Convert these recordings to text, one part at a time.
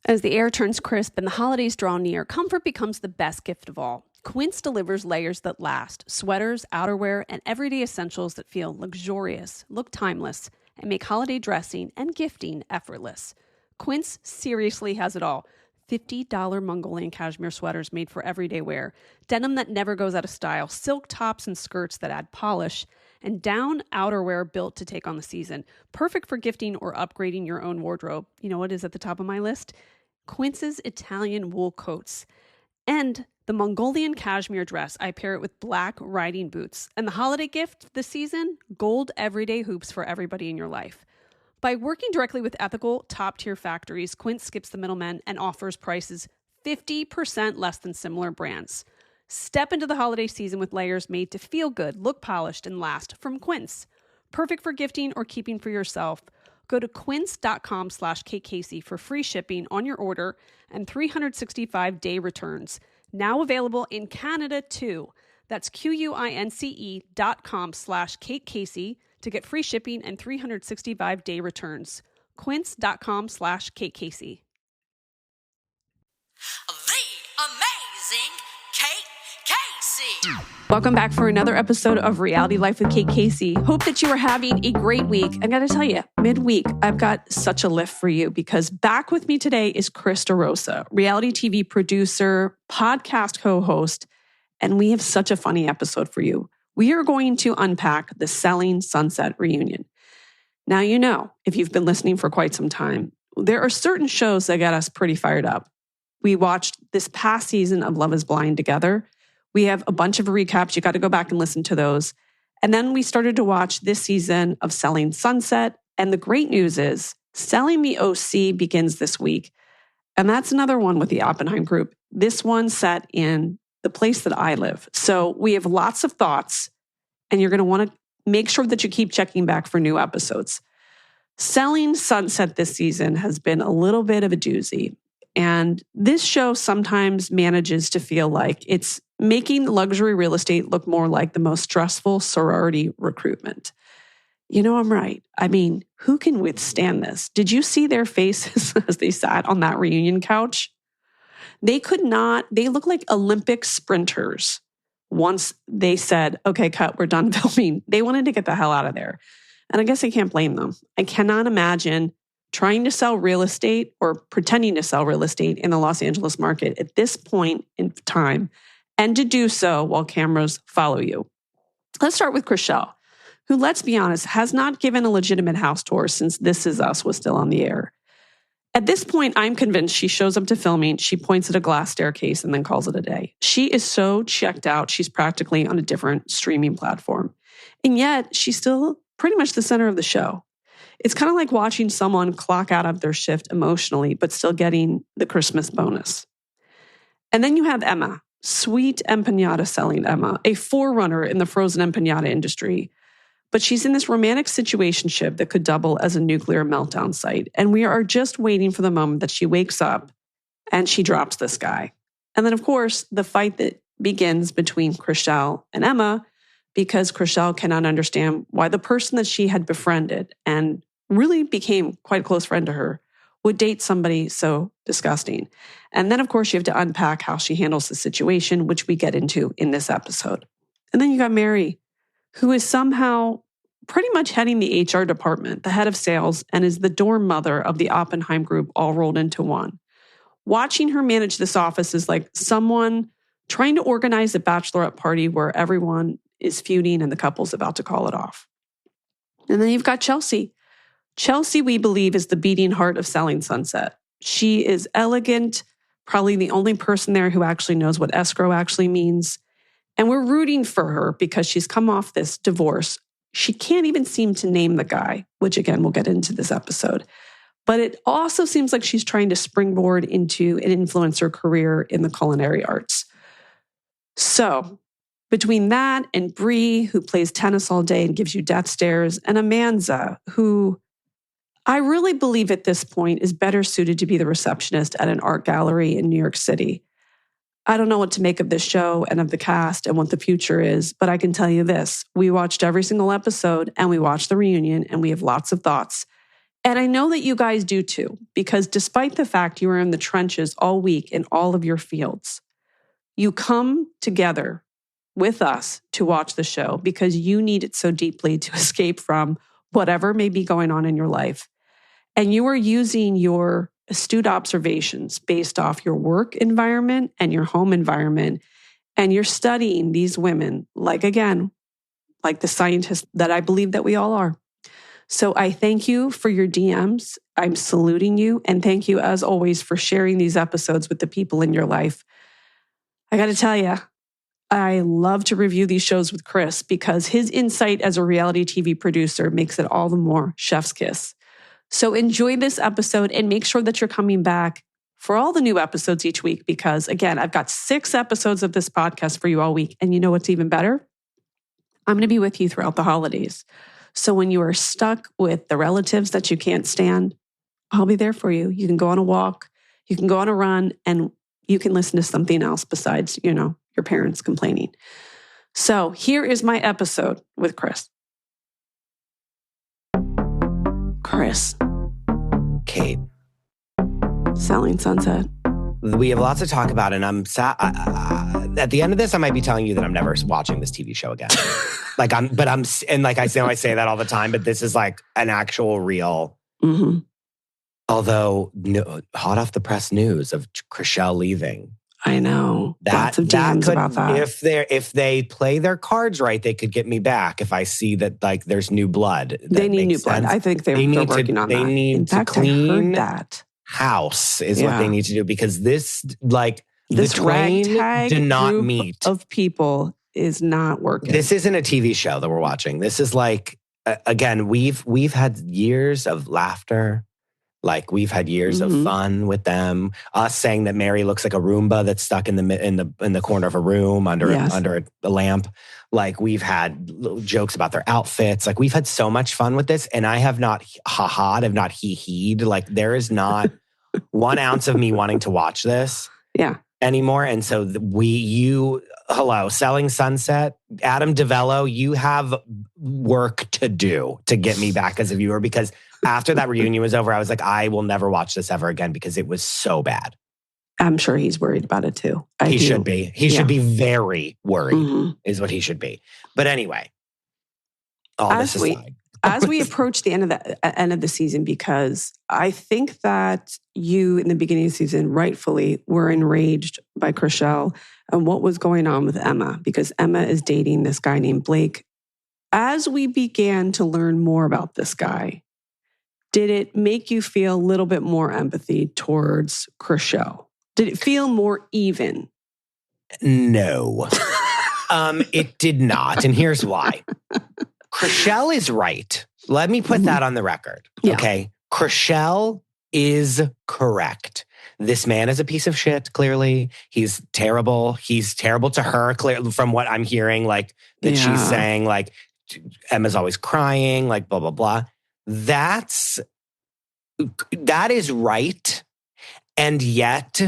As the air turns crisp and the holidays draw near, comfort becomes the best gift of all. Quince delivers layers that last, sweaters, outerwear, and everyday essentials that feel luxurious, look timeless, and make holiday dressing and gifting effortless. Quince seriously has it all. $50 Mongolian cashmere sweaters made for everyday wear, denim that never goes out of style, silk tops and skirts that add polish, and down outerwear built to take on the season. Perfect for gifting or upgrading your own wardrobe. You know what is at the top of my list? Quince's Italian wool coats. And the Mongolian cashmere dress, I pair it with black riding boots. And the holiday gift this season, gold everyday hoops for everybody in your life. By working directly with ethical, top-tier factories, Quince skips the middlemen and offers prices 50% less than similar brands. Step into the holiday season with layers made to feel good, look polished, and last from Quince. Perfect for gifting or keeping for yourself. Go to quince.com/KCasey for free shipping on your order and 365-day returns. Now available in Canada too. That's QUINCE.com/KateCasey to get free shipping and 365-day returns. Quince.com/KateCasey. The amazing Kate Casey. Welcome back for another episode of Reality Life with Kate Casey. Hope that you are having a great week. I got to tell you, midweek, I've got such a lift for you because back with me today is DeRosa, reality TV producer, podcast co-host, and we have such a funny episode for you. We are going to unpack the Selling Sunset reunion. Now, you know, if you've been listening for quite some time, there are certain shows that get us pretty fired up. We watched this past season of Love is Blind together. We have a bunch of recaps. You got to go back and listen to those. And then we started to watch this season of Selling Sunset. And the great news is Selling the OC begins this week. And that's another one with the Oppenheim group. This one set in the place that I live. So we have lots of thoughts, and you're going to want to make sure that you keep checking back for new episodes. Selling Sunset this season has been a little bit of a doozy. And this show sometimes manages to feel like it's making luxury real estate look more like the most stressful sorority recruitment. You know, I'm right. I mean, who can withstand this? Did you see their faces as they sat on that reunion couch? They look like Olympic sprinters. Once they said, okay, cut, we're done filming, they wanted to get the hell out of there. And I guess I can't blame them. I cannot imagine trying to sell real estate or pretending to sell real estate in the Los Angeles market at this point in time, and to do so while cameras follow you. Let's start with Chrishell, who, let's be honest, has not given a legitimate house tour since This Is Us was still on the air. At this point, I'm convinced she shows up to filming, she points at a glass staircase and then calls it a day. She is so checked out, she's practically on a different streaming platform. And yet, she's still pretty much the center of the show. It's kind of like watching someone clock out of their shift emotionally, but still getting the Christmas bonus. And then you have Emma, sweet empanada selling Emma, a forerunner in the frozen empanada industry. But she's in this romantic situationship that could double as a nuclear meltdown site. And we are just waiting for the moment that she wakes up and she drops this guy. And then, of course, the fight that begins between Chrishell and Emma, because Chrishell cannot understand why the person that she had befriended and really became quite a close friend to her would date somebody so disgusting. And then, of course, you have to unpack how she handles the situation, which we get into in this episode. And then you got Mary, who is somehow pretty much heading the HR department, the head of sales, and is the dorm mother of the Oppenheim group all rolled into one. Watching her manage this office is like someone trying to organize a bachelorette party where everyone is feuding and the couple's about to call it off. And then you've got Chelsea. Chelsea, we believe, is the beating heart of Selling Sunset. She is elegant, probably the only person there who actually knows what escrow actually means. And we're rooting for her because she's come off this divorce. She can't even seem to name the guy, which again, we'll get into this episode. But it also seems like she's trying to springboard into an influencer career in the culinary arts. So between that and Bree, who plays tennis all day and gives you death stares, and Amanza, who I really believe at this point is better suited to be the receptionist at an art gallery in New York City. I don't know what to make of this show and of the cast and what the future is, but I can tell you this. We watched every single episode and we watched the reunion and we have lots of thoughts. And I know that you guys do too, because despite the fact you are in the trenches all week in all of your fields, you come together with us to watch the show because you need it so deeply to escape from whatever may be going on in your life. And you are using your astute observations based off your work environment and your home environment. And you're studying these women, like the scientists that I believe that we all are. So I thank you for your DMs. I'm saluting you. And thank you, as always, for sharing these episodes with the people in your life. I got to tell you, I love to review these shows with Chris because his insight as a reality TV producer makes it all the more chef's kiss. So enjoy this episode and make sure that you're coming back for all the new episodes each week because, again, I've got 6 episodes of this podcast for you all week. And you know what's even better? I'm going to be with you throughout the holidays. So when you are stuck with the relatives that you can't stand, I'll be there for you. You can go on a walk, you can go on a run, and you can listen to something else besides, your parents complaining. So here is my episode with Chris. Chris. Kate. Selling Sunset. We have lots to talk about, and I'm at the end of this, I might be telling you that I'm never watching this TV show again. I say that all the time, but this is like an actual real. Mm-hmm. Although hot off the press news of Chrishell leaving. I know. Lots of DMs about that. If they play their cards right, they could get me back. If I see that there's new blood, they need new blood. I think they're working on that. They need to clean that house is what they need to do because this the twain do not meet of people is not working. This isn't a TV show that we're watching. This is again, we've had years of laughter. We've had years of fun with them. Us saying that Mary looks like a Roomba that's stuck in the corner of a room under a lamp. We've had jokes about their outfits. We've had so much fun with this, and I have not ha-ha'd, I've not hee-heed. There is not 1 ounce of me wanting to watch this anymore. And so hello, Selling Sunset, Adam DeVello, you have work to do to get me back as a viewer because after that reunion was over, I was like, I will never watch this ever again because it was so bad. I'm sure he's worried about it too. He should be. He should be very worried is what he should be. But anyway, this aside. As we approach the end of the season, because I think that you in the beginning of the season rightfully were enraged by Chrishell and what was going on with Emma, because Emma is dating this guy named Blake. As we began to learn more about this guy, did it make you feel a little bit more empathy towards Chrishell? Did it feel more even? No. It did not. And here's why. Chrishell is right. Let me put that on the record. Yeah. Okay. Chrishell is correct. This man is a piece of shit, clearly. He's terrible. He's terrible to her, clearly, from what I'm hearing, she's saying, Emma's always crying, blah, blah, blah. That is right. And yet,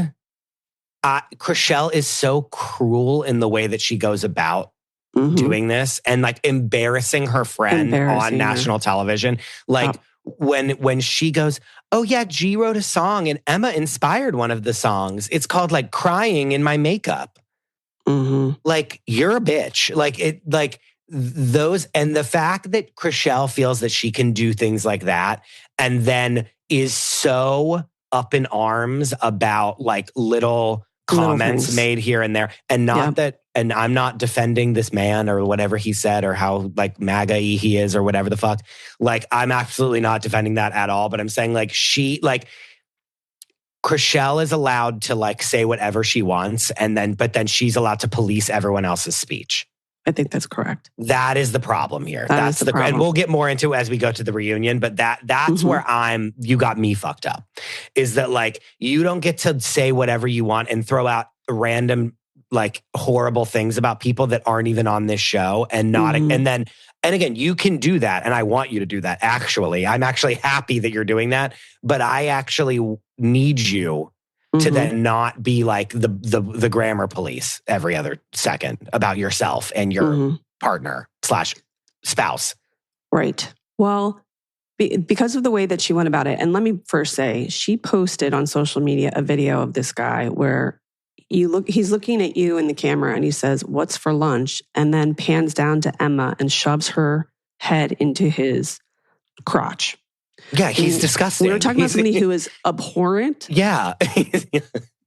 Chrishell is so cruel in the way that she goes about doing this and embarrassing her friend on national television. When she goes, oh yeah, G wrote a song and Emma inspired one of the songs. It's called Crying in My Makeup. You're a bitch. Those, and the fact that Chrishell feels that she can do things like that and then is so up in arms about little comments made here and there, and not that, and I'm not defending this man or whatever he said or how MAGA-y he is or whatever the fuck. I'm absolutely not defending that at all, but I'm saying Chrishell is allowed to say whatever she wants, but then she's allowed to police everyone else's speech. I think that's correct. That is the problem here. That's the problem. And we'll get more into it as we go to the reunion, but that's where you got me fucked up. Is that you don't get to say whatever you want and throw out random horrible things about people that aren't even on this show and not and again, you can do that and I want you to do that. Actually, I'm actually happy that you're doing that, but I actually need you to then not be the grammar police every other second about yourself and your partner / spouse. Right. Well, because of the way that she went about it. And let me first say, she posted on social media a video of this guy where he's looking at you in the camera and he says, "What's for lunch?" And then pans down to Emma and shoves her head into his crotch. Yeah, he's disgusting. We were talking about somebody who is abhorrent. Yeah.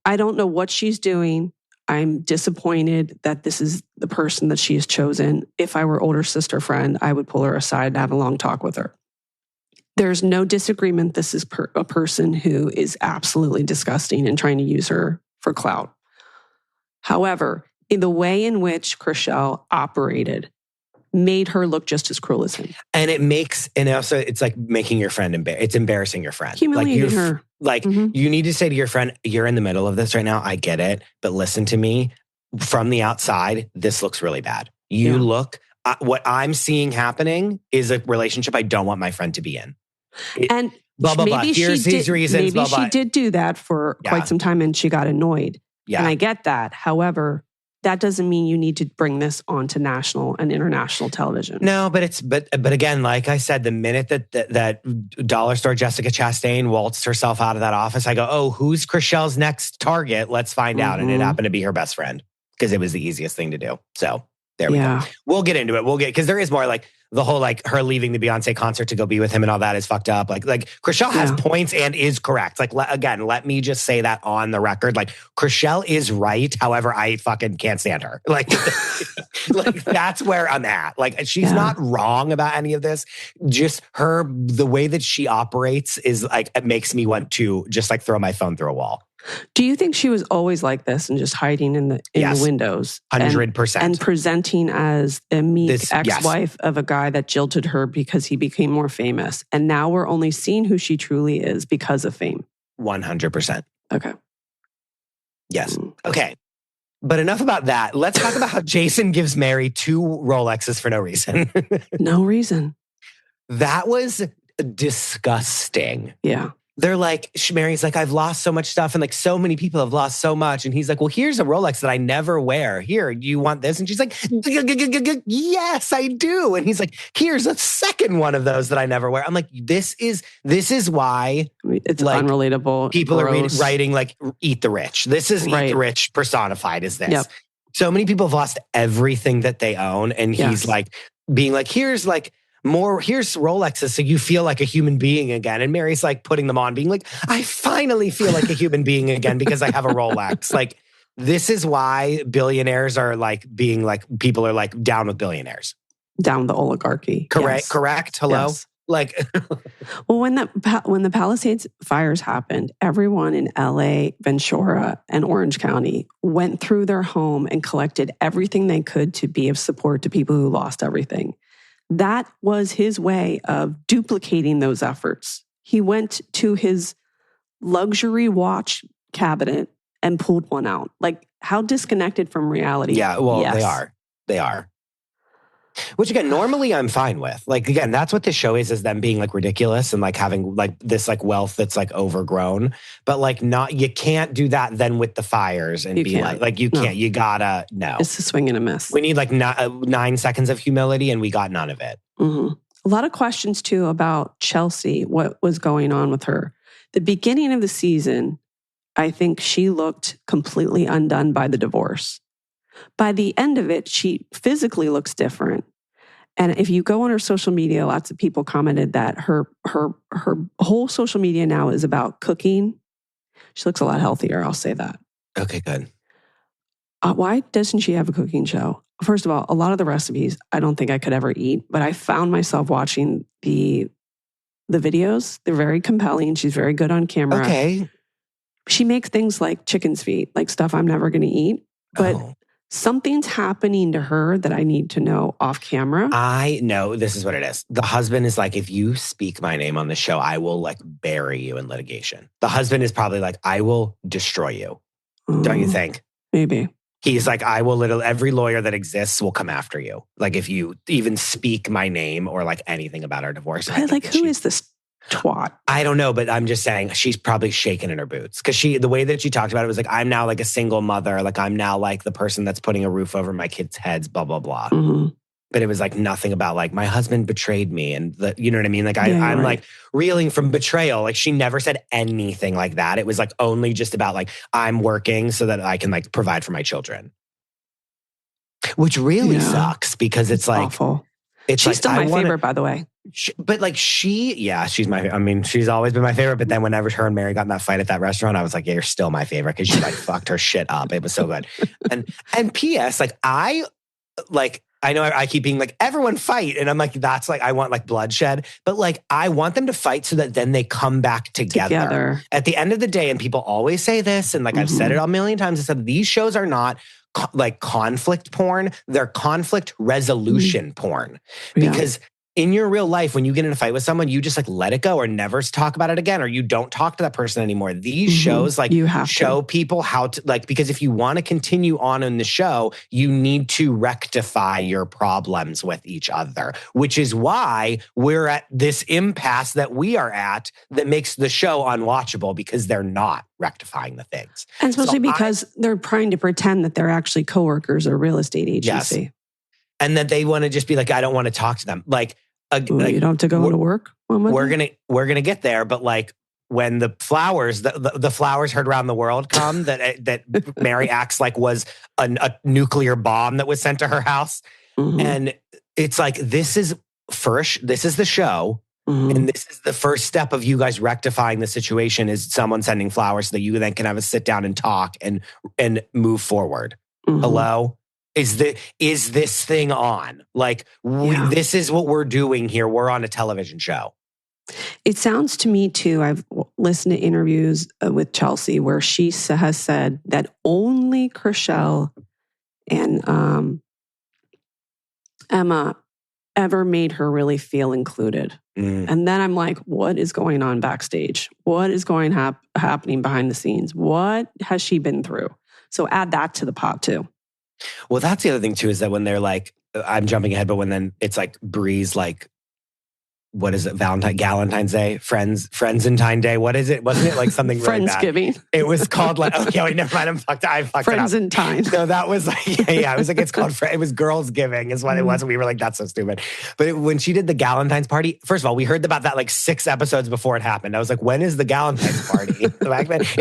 I don't know what she's doing. I'm disappointed that this is the person that she has chosen. If I were older sister friend, I would pull her aside and have a long talk with her. There's no disagreement. This is a person who is absolutely disgusting and trying to use her for clout. However, in the way in which Chrishell operated made her look just as cruel as him. And also it's like making your friend it's embarrassing your friend. Humiliating her. You need to say to your friend, "You're in the middle of this right now. I get it, but listen to me. From the outside, this looks really bad. What I'm seeing happening is a relationship I don't want my friend to be in." And blah, blah, blah. Here's these reasons. Maybe blah, blah. she did do that for quite some time and she got annoyed. Yeah. And I get that. However, that doesn't mean you need to bring this onto national and international television. No, but again, like I said, the minute that dollar store Jessica Chastain waltzed herself out of that office, I go, "Oh, who's Chrishell's next target? Let's find out." And it happened to be her best friend because it was the easiest thing to do. So there we go. We'll get into it. Because there is more like the whole like her leaving the Beyonce concert to go be with him and all that is fucked up. Like Chrishell has points and is correct. Like let me just say that on the record. Like Chrishell is right. However, I fucking can't stand her. Like, like that's where I'm at. Like she's not wrong about any of this. Just the way that she operates is like, it makes me want to just like throw my phone through a wall. Do you think she was always like this and just hiding in the windows? 100%. And presenting as a meek ex-wife of a guy that jilted her because he became more famous. And now we're only seeing who she truly is because of fame. 100%. Okay. Yes. Okay. But enough about that. Let's talk about how Jason gives Mary 2 Rolexes for no reason. No reason. That was disgusting. Yeah. They're like, Mary's like, "I've lost so much stuff and like so many people have lost so much." And he's like, "Well, here's a Rolex that I never wear. Here, you want this?" And she's like, "Yes, I do." And he's like, "Here's a second one of those that I never wear." I'm like, this is why it's like, unrelatable. People are writing like Eat the Rich. This is Eat the Rich personified as this. Yep. So many people have lost everything that they own. And he's like being like, here's Rolexes so you feel like a human being again. And Mary's like putting them on, being like, "I finally feel like a human being again because I have a Rolex." Like, this is why billionaires are like being like, people are like down with billionaires. Down with the oligarchy. Correct. Hello? Yes. Like, well, when the Palisades fires happened, everyone in LA, Ventura, and Orange County went through their home and collected everything they could to be of support to people who lost everything. That was his way of duplicating those efforts. He went to his luxury watch cabinet and pulled one out. Like, how disconnected from reality. Yeah, well, They are. Which again, normally I'm fine with. Like, again, that's what this show is them being like ridiculous and like having like this like wealth that's like overgrown. But like you can't do that then with the fires and can't, you gotta, no. It's a swing and a miss. We need like 9 seconds of humility and we got none of it. Mm-hmm. A lot of questions too about Chelsea, what was going on with her. The beginning of the season, I think she looked completely undone by the divorce. By the end of it, she physically looks different. And if you go on her social media, lots of people commented that her whole social media now is about cooking. She looks a lot healthier, I'll say that. Okay, good. Why doesn't she have a cooking show? First of all, a lot of the recipes I don't think I could ever eat, but I found myself watching the videos. They're very compelling. She's very good on camera. Okay. She makes things like chicken's feet, like stuff I'm never going to eat. But something's happening to her that I need to know off camera. I know this is what it is. The husband is like, "If you speak my name on the show, I will like bury you in litigation." The husband is probably like, "I will destroy you." Don't you think? Maybe. He's like, "I will every lawyer that exists will come after you. Like if you even speak my name or like anything about our divorce." Like, who is this twat? I don't know, but I'm just saying she's probably shaking in her boots because the way that she talked about it was like, "I'm now like a single mother. Like I'm now like the person that's putting a roof over my kids' heads, blah, blah, blah." Mm-hmm. but it was like nothing about like my husband betrayed me and you know what I mean? Like I'm right. like reeling from betrayal. Like she never said anything like that. It was like only just about like I'm working so that I can like provide for my children. Which really sucks because it's like awful. She's like, still my favorite, by the way. But like she's she's always been my favorite. But then whenever her and Mary got in that fight at that restaurant, I was like, yeah, you're still my favorite because she like fucked her shit up. It was so good. And P.S. like I know I keep being like, everyone fight. And I'm like, that's like, I want like bloodshed. But like, I want them to fight so that then they come back together. At the end of the day, and people always say this, and like I've said it a million times, I said, these shows are not like conflict porn. They're conflict resolution porn. Because in your real life, when you get in a fight with someone, you just like let it go or never talk about it again, or you don't talk to that person anymore. These shows like show people how to like, because if you want to continue on in the show, you need to rectify your problems with each other, which is why we're at this impasse that we are at that makes the show unwatchable because they're not rectifying the things. And especially because they're trying to pretend that they're actually coworkers or real estate agency. Yes. And that they want to just be like, I don't want to talk to them. Like, you don't have to go into work. We're gonna get there, but like when the flowers heard around the world come that Mary acts like was a nuclear bomb that was sent to her house, and it's like this is the show, and this is the first step of you guys rectifying the situation is someone sending flowers so that you then can have a sit down and talk and move forward. Hello. Is this thing on? Like, this is what we're doing here. We're on a television show. It sounds to me, too, I've listened to interviews with Chelsea where she has said that only Chrishell and Emma ever made her really feel included. And then I'm like, what is going on backstage? What is happening behind the scenes? What has she been through? So add that to the pot, too. Well, that's the other thing too, is that when they're like, I'm jumping ahead, but when then it's like Bree's like, what is it? Galentine's Day, Friends-entine Day. What is it? Wasn't it like something really bad? Friendsgiving. It was called like, okay, wait, never mind. I fucked Friends-entine. it up. No, that was like, it was like, it's called, it was Girls-giving is what it was. And we were like, that's so stupid. But when she did the Galentine's party, first of all, we heard about that like 6 episodes before it happened. I was like, when is the Galentine's party?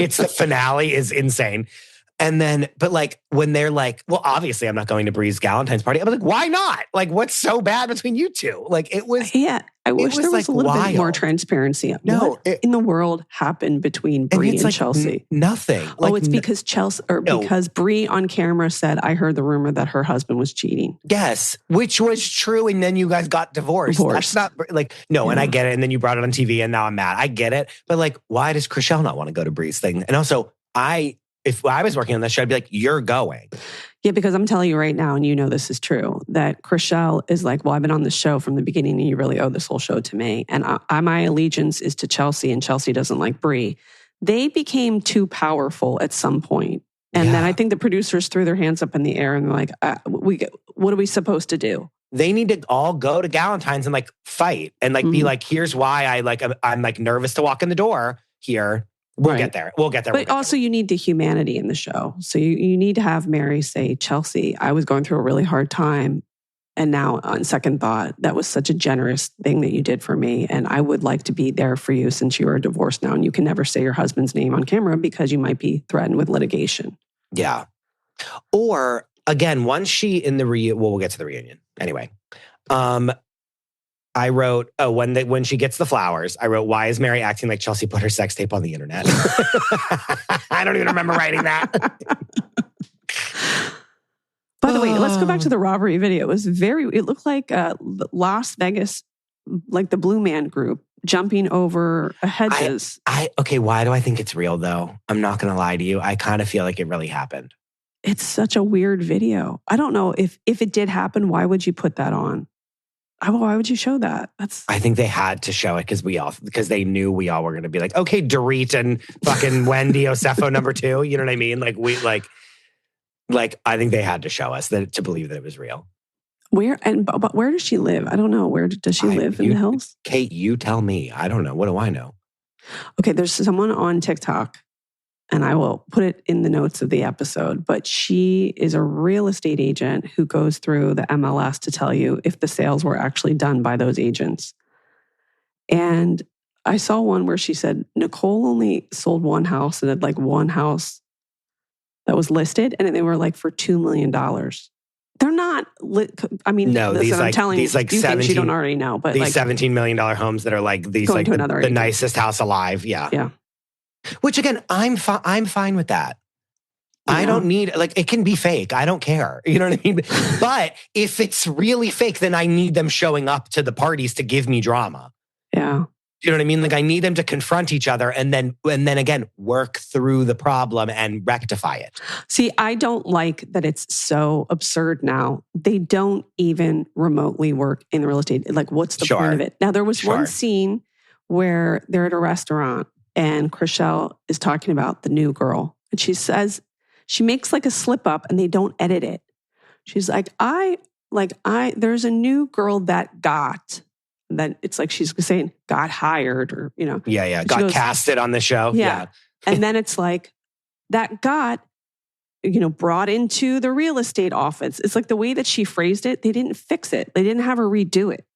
It's the finale is insane. And then, but like, when they're like, well, obviously I'm not going to Bree's Galentine's party. I was like, why not? Like, what's so bad between you two? Like, it was. Yeah, I wish there was like a little bit more transparency. No, what in the world happened between Bree and like Chelsea? Nothing. Like, it's because because Bree on camera said, I heard the rumor that her husband was cheating. Yes, which was true. And then you guys got divorced. That's not like, no, and I get it. And then you brought it on TV and now I'm mad. I get it. But like, why does Chrishell not want to go to Bree's thing? And also, if I was working on this show, I'd be like, you're going. Yeah, because I'm telling you right now, and you know this is true, that Chrishell is like, well, I've been on this show from the beginning and you really owe this whole show to me. And my allegiance is to Chelsea and Chelsea doesn't like Bree. They became too powerful at some point. And then I think the producers threw their hands up in the air and they're like, what are we supposed to do? They need to all go to Galentine's and like fight and like be like, here's why I'm like nervous to walk in the door here. We'll get there. But also you need the humanity in the show. So you need to have Mary say, Chelsea, I was going through a really hard time. And now on second thought, that was such a generous thing that you did for me. And I would like to be there for you since you are divorced now. And you can never say your husband's name on camera because you might be threatened with litigation. Yeah. Or again, once she in the we'll get to the reunion. Anyway. I wrote, when she gets the flowers, I wrote, why is Mary acting like Chelsea put her sex tape on the internet? I don't even remember writing that. By the way, let's go back to the robbery video. It looked like Las Vegas, like the Blue Man Group jumping over hedges. Okay, why do I think it's real though? I'm not going to lie to you. I kind of feel like it really happened. It's such a weird video. I don't know if it did happen, why would you put that on? Why would you show that? I think they had to show it because they knew we all were going to be like, okay, Dorit and fucking Wendy Osefo number 2. You know what I mean? Like I think they had to show us that to believe that it was real. But where does she live? I don't know. Where does she live in the hills? Kate, you tell me. I don't know. What do I know? Okay, there's someone on TikTok and I will put it in the notes of the episode, but she is a real estate agent who goes through the MLS to tell you if the sales were actually done by those agents. And I saw one where she said Nicole only sold one house and had like one house that was listed, and they were like for $2 million. They're not. I mean, no, listen, these I'm like telling these like you 17, things you don't already know, but these like $17 million homes that are like these going like to another the nicest house alive. Yeah, yeah. Which again, I'm fine with that. Yeah. I don't need, like, it can be fake. I don't care. You know what I mean? But if it's really fake, then I need them showing up to the parties to give me drama. Yeah. You know what I mean? Like, I need them to confront each other and then again, work through the problem and rectify it. See, I don't like that it's so absurd now. They don't even remotely work in real estate. Like, what's the point of it? Now, there was one scene where they're at a restaurant and Chrishell is talking about the new girl. And she says, she makes like a slip up and they don't edit it. She's like, there's a new girl that got. Then it's like she's saying got hired or, you know. Yeah. Got casted on the show. Yeah. And then it's like that got, brought into the real estate office. It's like the way that she phrased it, they didn't fix it. They didn't have her redo it.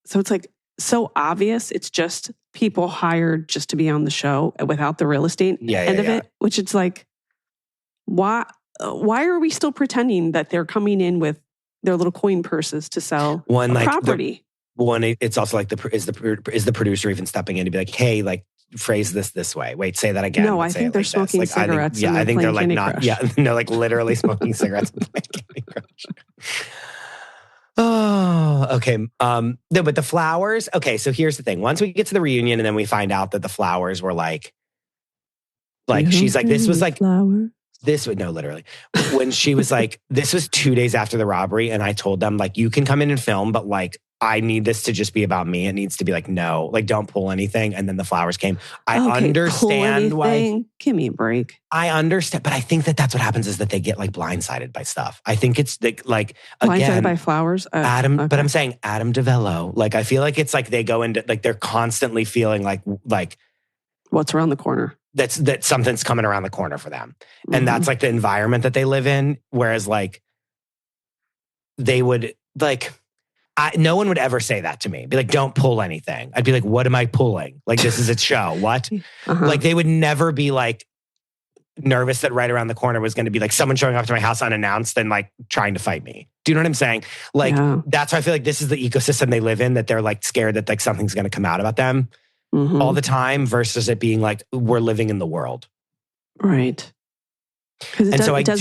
So it's like so obvious. It's just people hired just to be on the show without the real estate end of it, which it's like, why are we still pretending that they're coming in with their little coin purses to sell property? It's also like is the producer even stepping in to be like, hey, like phrase this way. Wait, say that again. No, I think they're smoking cigarettes. I think they're like not. Crush. Yeah, no, like literally smoking cigarettes and playing Candy Crush. Oh, okay. No, but the flowers. Okay, so here's the thing. Once we get to the reunion, and then we find out that the flowers were like she's like, this was like flower. This would no, literally. When she was like, this was 2 days after the robbery, and I told them like, you can come in and film, but like, I need this to just be about me. It needs to be like, no, like don't pull anything. And then the flowers came. I understand why. Give me a break. I understand, but I think that that's what happens is that they get like blindsided by stuff. I think it's like blindsided again, by flowers. Adam, okay. But I'm saying Adam DeVello. Like I feel like it's like they go into like they're constantly feeling like what's around the corner. That something's coming around the corner for them. Mm-hmm. And that's like the environment that they live in. Whereas like they would like, no one would ever say that to me. Be like, don't pull anything. I'd be like, what am I pulling? Like, this is a show. What? Uh-huh. Like they would never be like nervous that right around the corner was going to be like someone showing up to my house unannounced and like trying to fight me. Do you know what I'm saying? Like, That's why I feel like this is the ecosystem they live in, that they're like scared that like something's going to come out about them. Mm-hmm. All the time versus it being like we're living in the world. Right. And so I do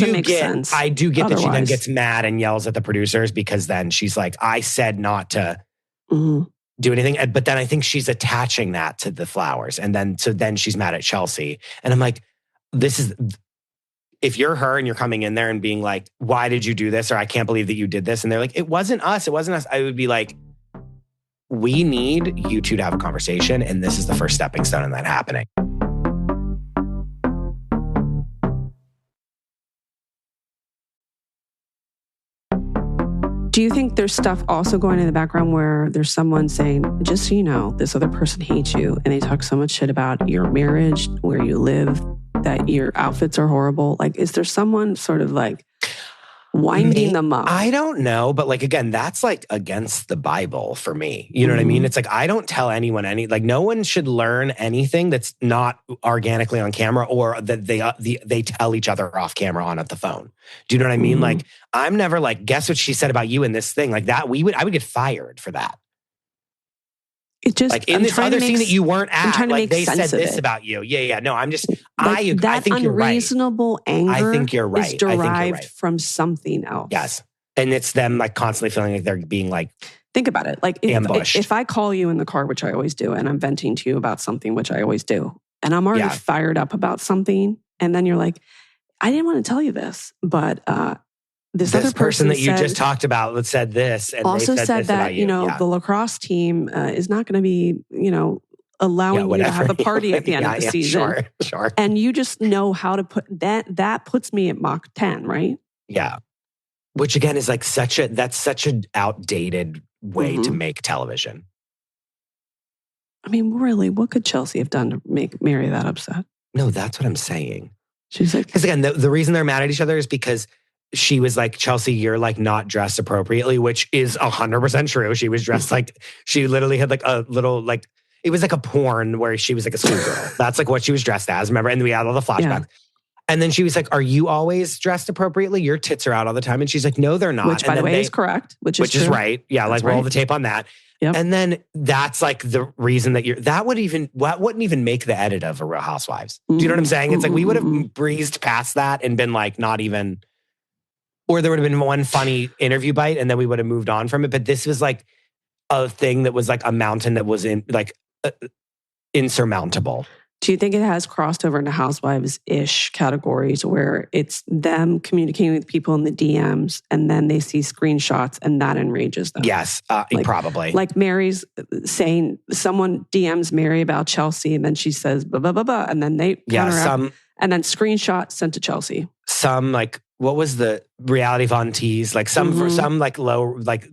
get that she then gets mad and yells at the producers because then she's like, I said not to do anything. But then I think she's attaching that to the flowers. And then she's mad at Chelsea. And I'm like, if you're her and you're coming in there and being like, why did you do this? Or I can't believe that you did this. And they're like, it wasn't us. I would be like, we need you two to have a conversation, and this is the first stepping stone in that happening. Do you think there's stuff also going in the background where there's someone saying, just so you know, this other person hates you, and they talk so much shit about your marriage, where you live, that your outfits are horrible? Like, is there someone sort of like winding them up? I don't know. But like, again, that's like against the Bible for me. You know what I mean? It's like, I don't tell anyone no one should learn anything that's not organically on camera or that they tell each other off camera on at the phone. Do you know what I mean? Like, I'm never like, guess what she said about you in this thing like that. I would get fired for that. It just like in this other scene that you weren't at, like they said this about you. Yeah. No, I'm just, I think you're right. Unreasonable anger I think you're right. is derived from something else. Yes. And it's them like constantly feeling like they're being like, think about it. Like if I call you in the car, which I always do, and I'm venting to you about something, which I always do, and I'm already fired up about something, and then you're like, I didn't want to tell you this, but this other person that you just talked about said this, and also they said that the lacrosse team is not going to be allowing you to have a party at the end of the season. Sure. And you just know how to put that. That puts me at Mach 10, right? Yeah. Which again is like such an outdated way to make television. I mean, really, what could Chelsea have done to make Mary that upset? No, that's what I'm saying. She's like, because again, the reason they're mad at each other is because she was like, Chelsea, you're like not dressed appropriately, which is 100% true. She was dressed like, she literally had like a little, like, it was like a porn where she was like a schoolgirl. That's like what she was dressed as, remember? And we had all the flashbacks. Yeah. And then she was like, are you always dressed appropriately? Your tits are out all the time. And she's like, no, they're not. Which, by the way, is correct. Which is right. Yeah, that's like roll the tape on that. Yep. And then that's like the reason that that wouldn't even make the edit of a Real Housewives. Do you know what I'm saying? It's like we would have breezed past that and been like not even, or there would have been one funny interview bite and then we would have moved on from it. But this was like a thing that was like a mountain that was insurmountable. Do you think it has crossed over into Housewives-ish categories where it's them communicating with people in the DMs and then they see screenshots and that enrages them? Yes, probably. Like Mary's saying, someone DMs Mary about Chelsea and then she says, blah, blah, blah, blah. And then they counteract, and then screenshot sent to Chelsea. Some like, what was the reality Von Tease? Like some, for some like low, like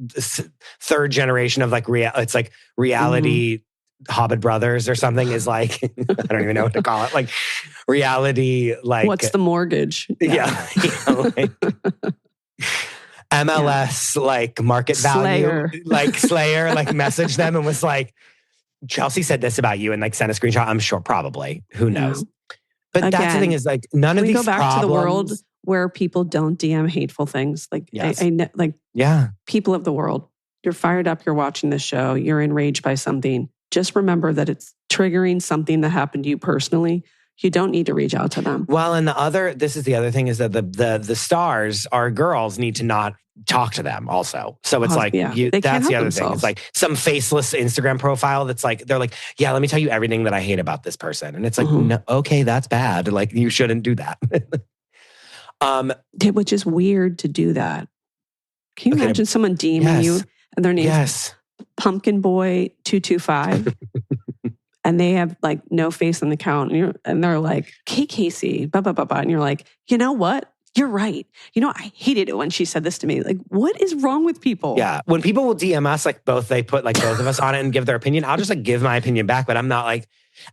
third generation of like, it's like reality Hobbit Brothers or something is like, I don't even know what to call it. Like reality, like. What's the mortgage? Yeah. Like, MLS, like market value, like Slayer, like messaged them and was like, Chelsea said this about you and like sent a screenshot. I'm sure probably, who knows? Yeah. But again, that's the thing is like none of these go back problems, to the world where people don't DM hateful things. Like, yes. People of the world, you're fired up, you're watching this show, you're enraged by something. Just remember that it's triggering something that happened to you personally. You don't need to reach out to them. Well, and this is the other thing is that the stars, our girls, need to not talk to them also. So it's like, that's the other thing. It's like some faceless Instagram profile that's like, they're like, yeah, let me tell you everything that I hate about this person. And it's like, no, okay, that's bad. Like you shouldn't do that. Which is weird to do that. Can you imagine someone DMing you and their name's Pumpkin Boy 225 and they have like no face on the account and they're like, Casey, blah, blah, blah, blah. And you're like, you know what? You're right. You know, I hated it when she said this to me. Like, what is wrong with people? Yeah. When people will DM us, like they put like both of us on it and give their opinion, I'll just like give my opinion back, but I'm not like,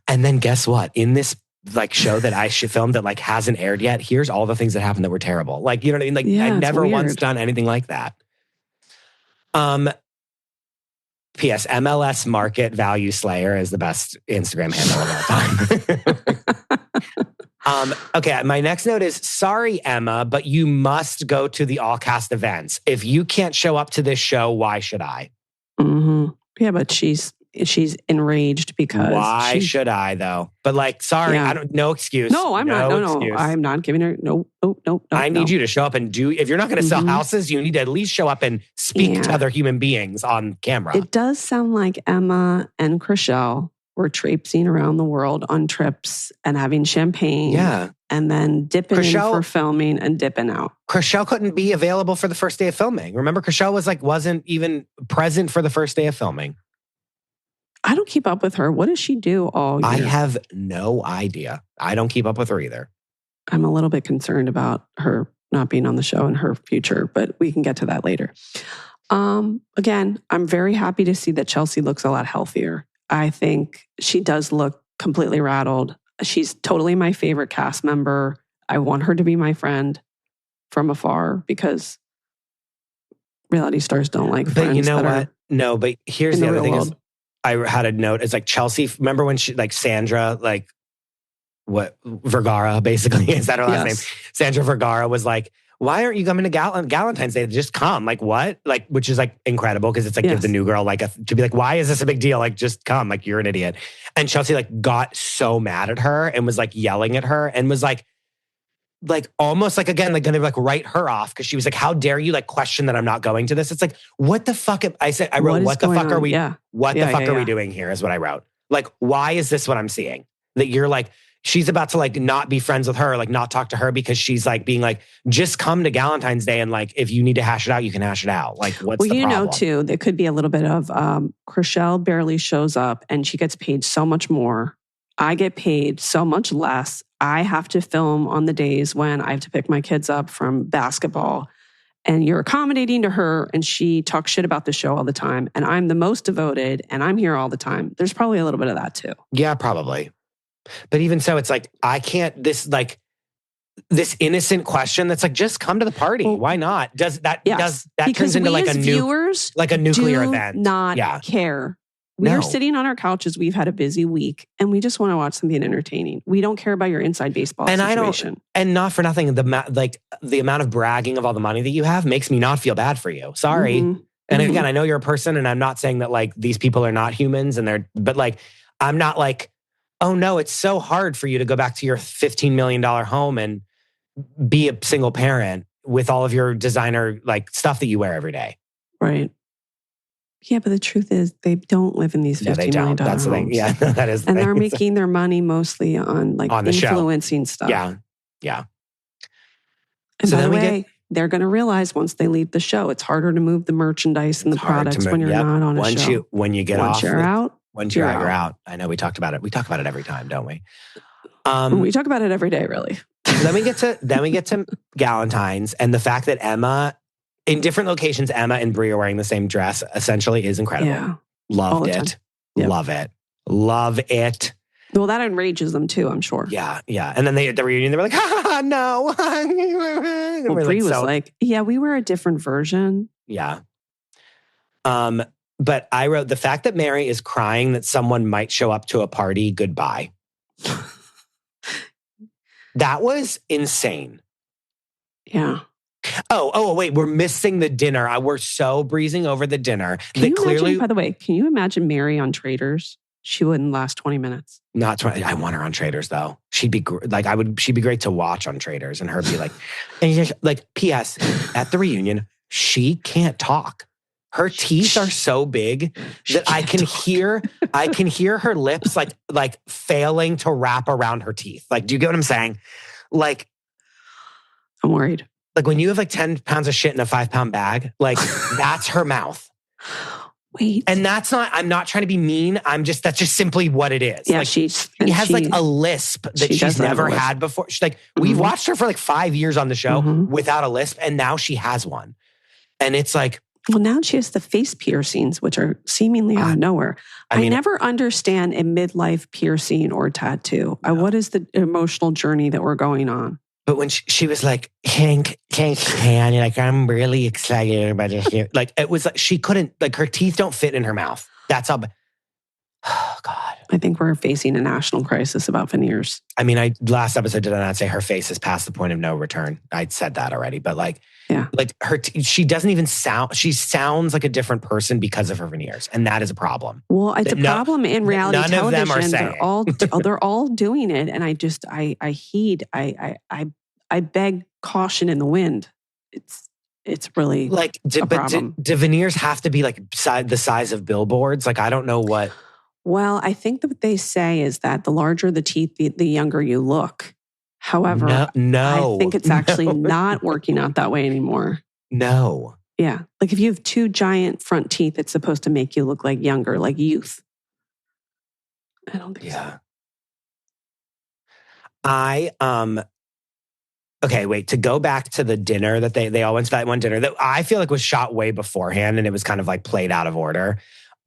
and then guess what? In this like show that I should film that like hasn't aired yet, here's all the things that happened that were terrible. Like, you know what I mean? Like I've never once done anything like that. P.S. MLS Market Value Slayer is the best Instagram handle of all time. Okay, my next note is, sorry, Emma, but you must go to the all-cast events. If you can't show up to this show, why should I? Mm-hmm. Yeah, but she's enraged because... Why should I, though? But like, sorry, no excuse. No, I'm not. No, I'm not giving her... No. I need you to show up and do... If you're not going to sell houses, you need to at least show up and speak to other human beings on camera. It does sound like Emma and Chrishell were traipsing around the world on trips and having champagne. Yeah. And then dipping in for filming and dipping out. Chrishell couldn't be available for the first day of filming. Remember, Chrishell wasn't even present for the first day of filming. I don't keep up with her. What does she do all year? I have no idea. I don't keep up with her either. I'm a little bit concerned about her not being on the show and her future, but we can get to that later. Again, I'm very happy to see that Chelsea looks a lot healthier. I think she does look completely rattled. She's totally my favorite cast member. I want her to be my friend from afar because reality stars don't like friends. But you know what? No, but here's the other thing is, I had a note. It's like Chelsea. Remember when she, like Sandra, like what Vergara, basically is that her last name? Sandra Vergara was like, "Why aren't you coming to Galentine's Day? Just come." Like what? Like which is like incredible because it's like give the new girl like to be like, "Why is this a big deal? Like just come. Like you're an idiot." And Chelsea like got so mad at her and was like yelling at her and was like almost like again like gonna like write her off because she was like, how dare you like question that I'm not going to this? It's like, what the fuck? I wrote, what the fuck are we? Yeah. What the fuck are we doing here? Is what I wrote. Like, why is this what I'm seeing? That you're like, she's about to like not be friends with her, like not talk to her because she's like being like, just come to Galentine's Day and like if you need to hash it out, you can hash it out. Like what's the problem? Well, you know too, there could be a little bit of Chrishell barely shows up and she gets paid so much more. I get paid so much less. I have to film on the days when I have to pick my kids up from basketball. And you're accommodating to her and she talks shit about the show all the time. And I'm the most devoted and I'm here all the time. There's probably a little bit of that too. Yeah, probably. But even so, it's like, I can't, this innocent question that's like, just come to the party. Well, why not? That because turns into we like as viewers like a nuclear event. Not care. We're No. sitting on our couches. We've had a busy week and we just want to watch something entertaining. We don't care about your inside baseball situation. And not for nothing, the amount of bragging of all the money that you have makes me not feel bad for you. Sorry. Mm-hmm. And again, I know you're a person and I'm not saying that like these people are not humans but like, I'm not like, oh no, it's so hard for you to go back to your $15 million home and be a single parent with all of your designer like stuff that you wear every day. Right. Yeah, but the truth is they don't live in these $15 million That's the thing. Yeah, that is the and thing. they're making their money mostly on like influencing stuff. Yeah. Yeah. And so by the way, they're going to realize once they leave the show, it's harder to move the merchandise and the products when you're not on a show. Once you're out. I know we talked about it. We talk about it every time, don't we? We talk about it every day, really. Then we get to Galentine's and the fact that Emma, in different locations, Emma and Brie are wearing the same dress essentially is incredible. Yeah. Loved it. Yep. Love it. Love it. Well, that enrages them too, I'm sure. Yeah, yeah. And then at the reunion, they were like, no. Well, Brie was like, yeah, we were a different version. Yeah. But I wrote, the fact that Mary is crying that someone might show up to a party, goodbye. That was insane. Yeah. Oh, wait, we're missing the dinner. We're so breezing over the dinner. Imagine, by the way, can you imagine Mary on Traitors? She wouldn't last 20 minutes. Not 20. I want her on Traitors though. She'd be like, she'd be great to watch on Traitors and her be like, and just, like, P.S. at the reunion, she can't talk. Her teeth are so big that I can hear her lips like failing to wrap around her teeth. Like, do you get what I'm saying? Like, I'm worried. Like when you have like 10 pounds of shit in a 5-pound bag, like that's her mouth. Wait. And I'm not trying to be mean. that's just simply what it is. Yeah, like, she has like a lisp that she's never had before. She's like, we've watched her for like 5 years on the show without a lisp. And now she has one. And it's like, well, now she has the face piercings, which are seemingly out of nowhere. I never understand a midlife piercing or tattoo. No. What is the emotional journey that we're going on? But when she was like, Hank, like, I'm really excited about this. Like, it was like, she couldn't, like, her teeth don't fit in her mouth. That's how, oh God. I think we're facing a national crisis about veneers. I mean, last episode did I not say her face is past the point of no return? I said that already, but like, yeah, like she doesn't even she sounds like a different person because of her veneers. And that is a problem. Well, it's a problem in reality television. None of them are saying. They're all doing it. And I beg caution in the wind. It's really like, a problem. Do veneers have to be like the size of billboards? Like, I don't know what. Well, I think that what they say is that the larger the teeth, the younger you look. However, no. I think it's actually not working out that way anymore. No. Yeah. Like if you have 2 giant front teeth, it's supposed to make you look like younger, like youth. I don't think so. Okay, wait, to go back to the dinner that they all went to, that one dinner that I feel like was shot way beforehand and it was kind of like played out of order.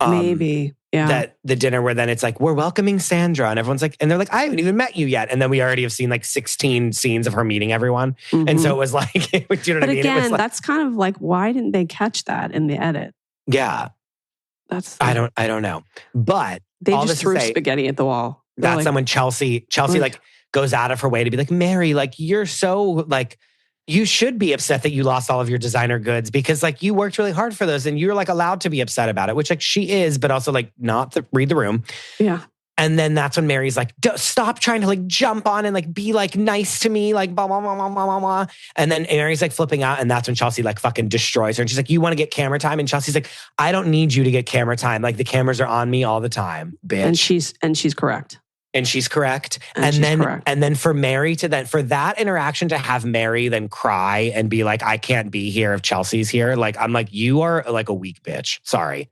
Maybe. Yeah. That the dinner where then it's like, we're welcoming Sandra and everyone's like, and they're like, I haven't even met you yet. And then we already have seen like 16 scenes of her meeting everyone. And so it was like, do you know what I mean? Again, like, that's kind of like, why didn't they catch that in the edit? Yeah. I don't know. But they just threw spaghetti at the wall. That's someone Chelsea like goes out of her way to be like, Mary, like you're so like, you should be upset that you lost all of your designer goods because like you worked really hard for those and you're like allowed to be upset about it, which like she is, but also like read the room. Yeah. And then that's when Mary's like, stop trying to like jump on and like be like nice to me, like blah, blah, blah, blah, blah, blah, blah. And then Mary's like flipping out and that's when Chelsea like fucking destroys her. And she's like, you want to get camera time? And Chelsea's like, I don't need you to get camera time. Like the cameras are on me all the time, bitch. And she's correct. And she's correct. And then for Mary for that interaction to have Mary then cry and be like, I can't be here if Chelsea's here. Like, I'm like, you are like a weak bitch. Sorry.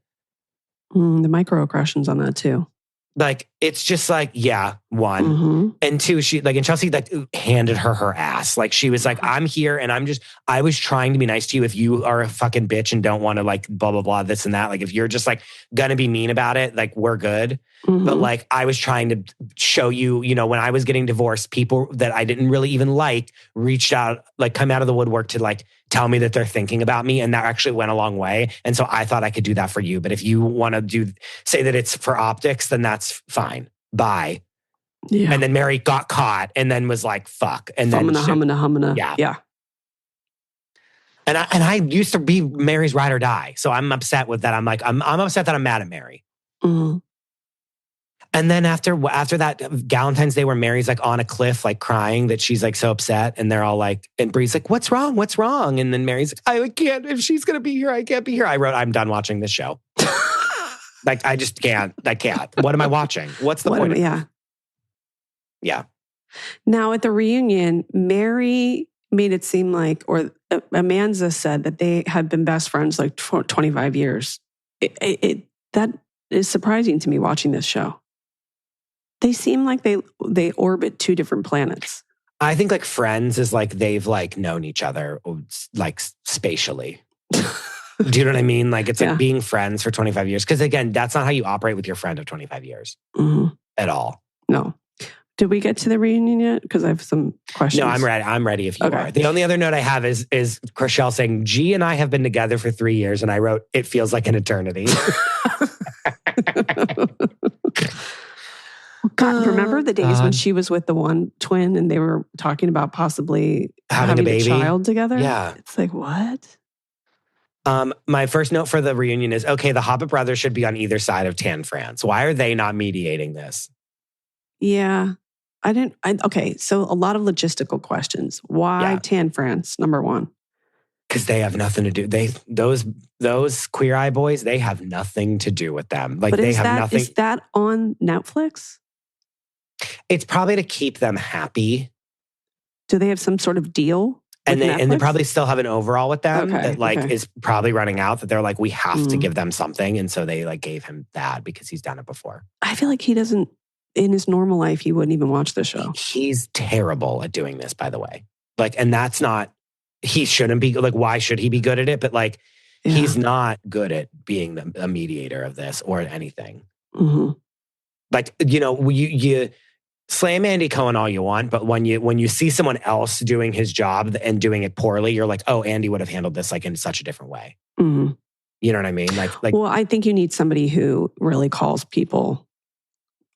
The microaggressions on that too. Like, it's just like, yeah, 1. And 2, she like, and Chelsea like handed her ass. Like, she was like, I'm here and I was trying to be nice to you. If you are a fucking bitch and don't want to like blah, blah, blah, this and that. Like, if you're just like going to be mean about it, like we're good. But like I was trying to show you, when I was getting divorced, people that I didn't really even like reached out, like come out of the woodwork to like tell me that they're thinking about me. And that actually went a long way. And so I thought I could do that for you. But if you want to say that it's for optics, then that's fine. Bye. Yeah. And then Mary got caught and then was like, fuck. And then humana. Yeah. And I used to be Mary's ride or die. So I'm upset with that. I'm upset that I'm mad at Mary. Mm-hmm. And then after that Valentine's Day where Mary's like on a cliff, like crying that she's like so upset. And they're all like, and Bree's like, what's wrong? What's wrong? And then Mary's like, I can't, if she's going to be here, I can't be here. I wrote, I'm done watching this show. Like, I just can't. I can't. What am I watching? What's the point? Yeah. Now at the reunion, Mary made it seem like, or Amanda said that they had been best friends like 25 years. That is surprising to me watching this show. They seem like they orbit two different planets. I think like friends is like they've like known each other like spatially. Do you know what I mean? Like it's like being friends for 25 years. Because again, that's not how you operate with your friend of 25 years at all. No. Did we get to the reunion yet? Because I have some questions. No, I'm ready. I'm ready if you are. The only other note I have is Chrishell saying, G and I have been together for 3 years. And I wrote, it feels like an eternity. God, remember the days when she was with the one twin and they were talking about possibly having a baby? Child together? Yeah. It's like, what? My first note for the reunion is, okay, the Hobbit brothers should be on either side of Tan France. Why are they not mediating this? Yeah. Okay, so a lot of logistical questions. Why Tan France, number one? Because they have nothing to do. Those Queer Eye boys, they have nothing to do with them. Like they have nothing. Is that on Netflix? It's probably to keep them happy. Do they have some sort of deal? And they probably still have an overall with them that is probably running out, that they're like, we have to give them something. And so they like gave him that because he's done it before. I feel like he doesn't, in his normal life, he wouldn't even watch the show. He's terrible at doing this, by the way. Like, and that's not, he shouldn't be, like, why should he be good at it? But like, he's not good at being a mediator of this or anything. Mm-hmm. Like, you slam Andy Cohen all you want, but when you see someone else doing his job and doing it poorly, you're like, oh, Andy would have handled this like in such a different way. Mm-hmm. You know what I mean? Like, well, I think you need somebody who really calls people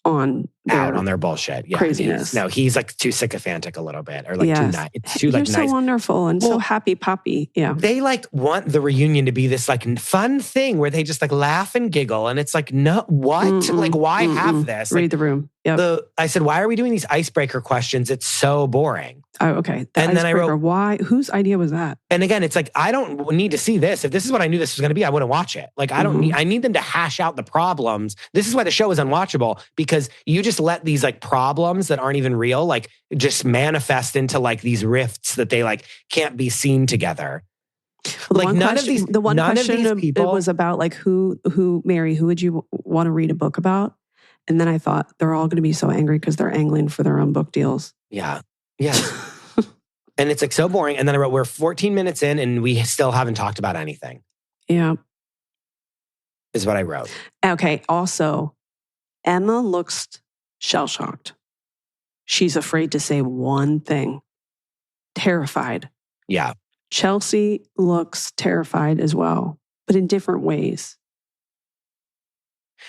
on their bullshit. Yeah, craziness. He's like too sycophantic a little bit, or like too nice. It's too like nice. You're so wonderful and so happy puppy. Yeah. They like want the reunion to be this like fun thing where they just like laugh and giggle, and it's like, no, what? Like, why have this? Read the room. Yeah. I said, why are we doing these icebreaker questions? It's so boring. Oh, okay. And then I wrote, why? Whose idea was that? And again, it's like, I don't need to see this. If this is what I knew this was going to be, I wouldn't watch it. Like, I need them to hash out the problems. This is why the show is unwatchable, because you just let these like problems that aren't even real, like just manifest into like these rifts that they like can't be seen together. Well, like none of these people, it was about like Mary, who would you want to read a book about? And then I thought they're all going to be so angry because they're angling for their own book deals. Yeah. Yeah. And it's like so boring. And then I wrote, we're 14 minutes in and we still haven't talked about anything. Yeah. Is what I wrote. Okay. Also, Emma looks shell-shocked. She's afraid to say one thing. Terrified. Yeah. Chelsea looks terrified as well, but in different ways.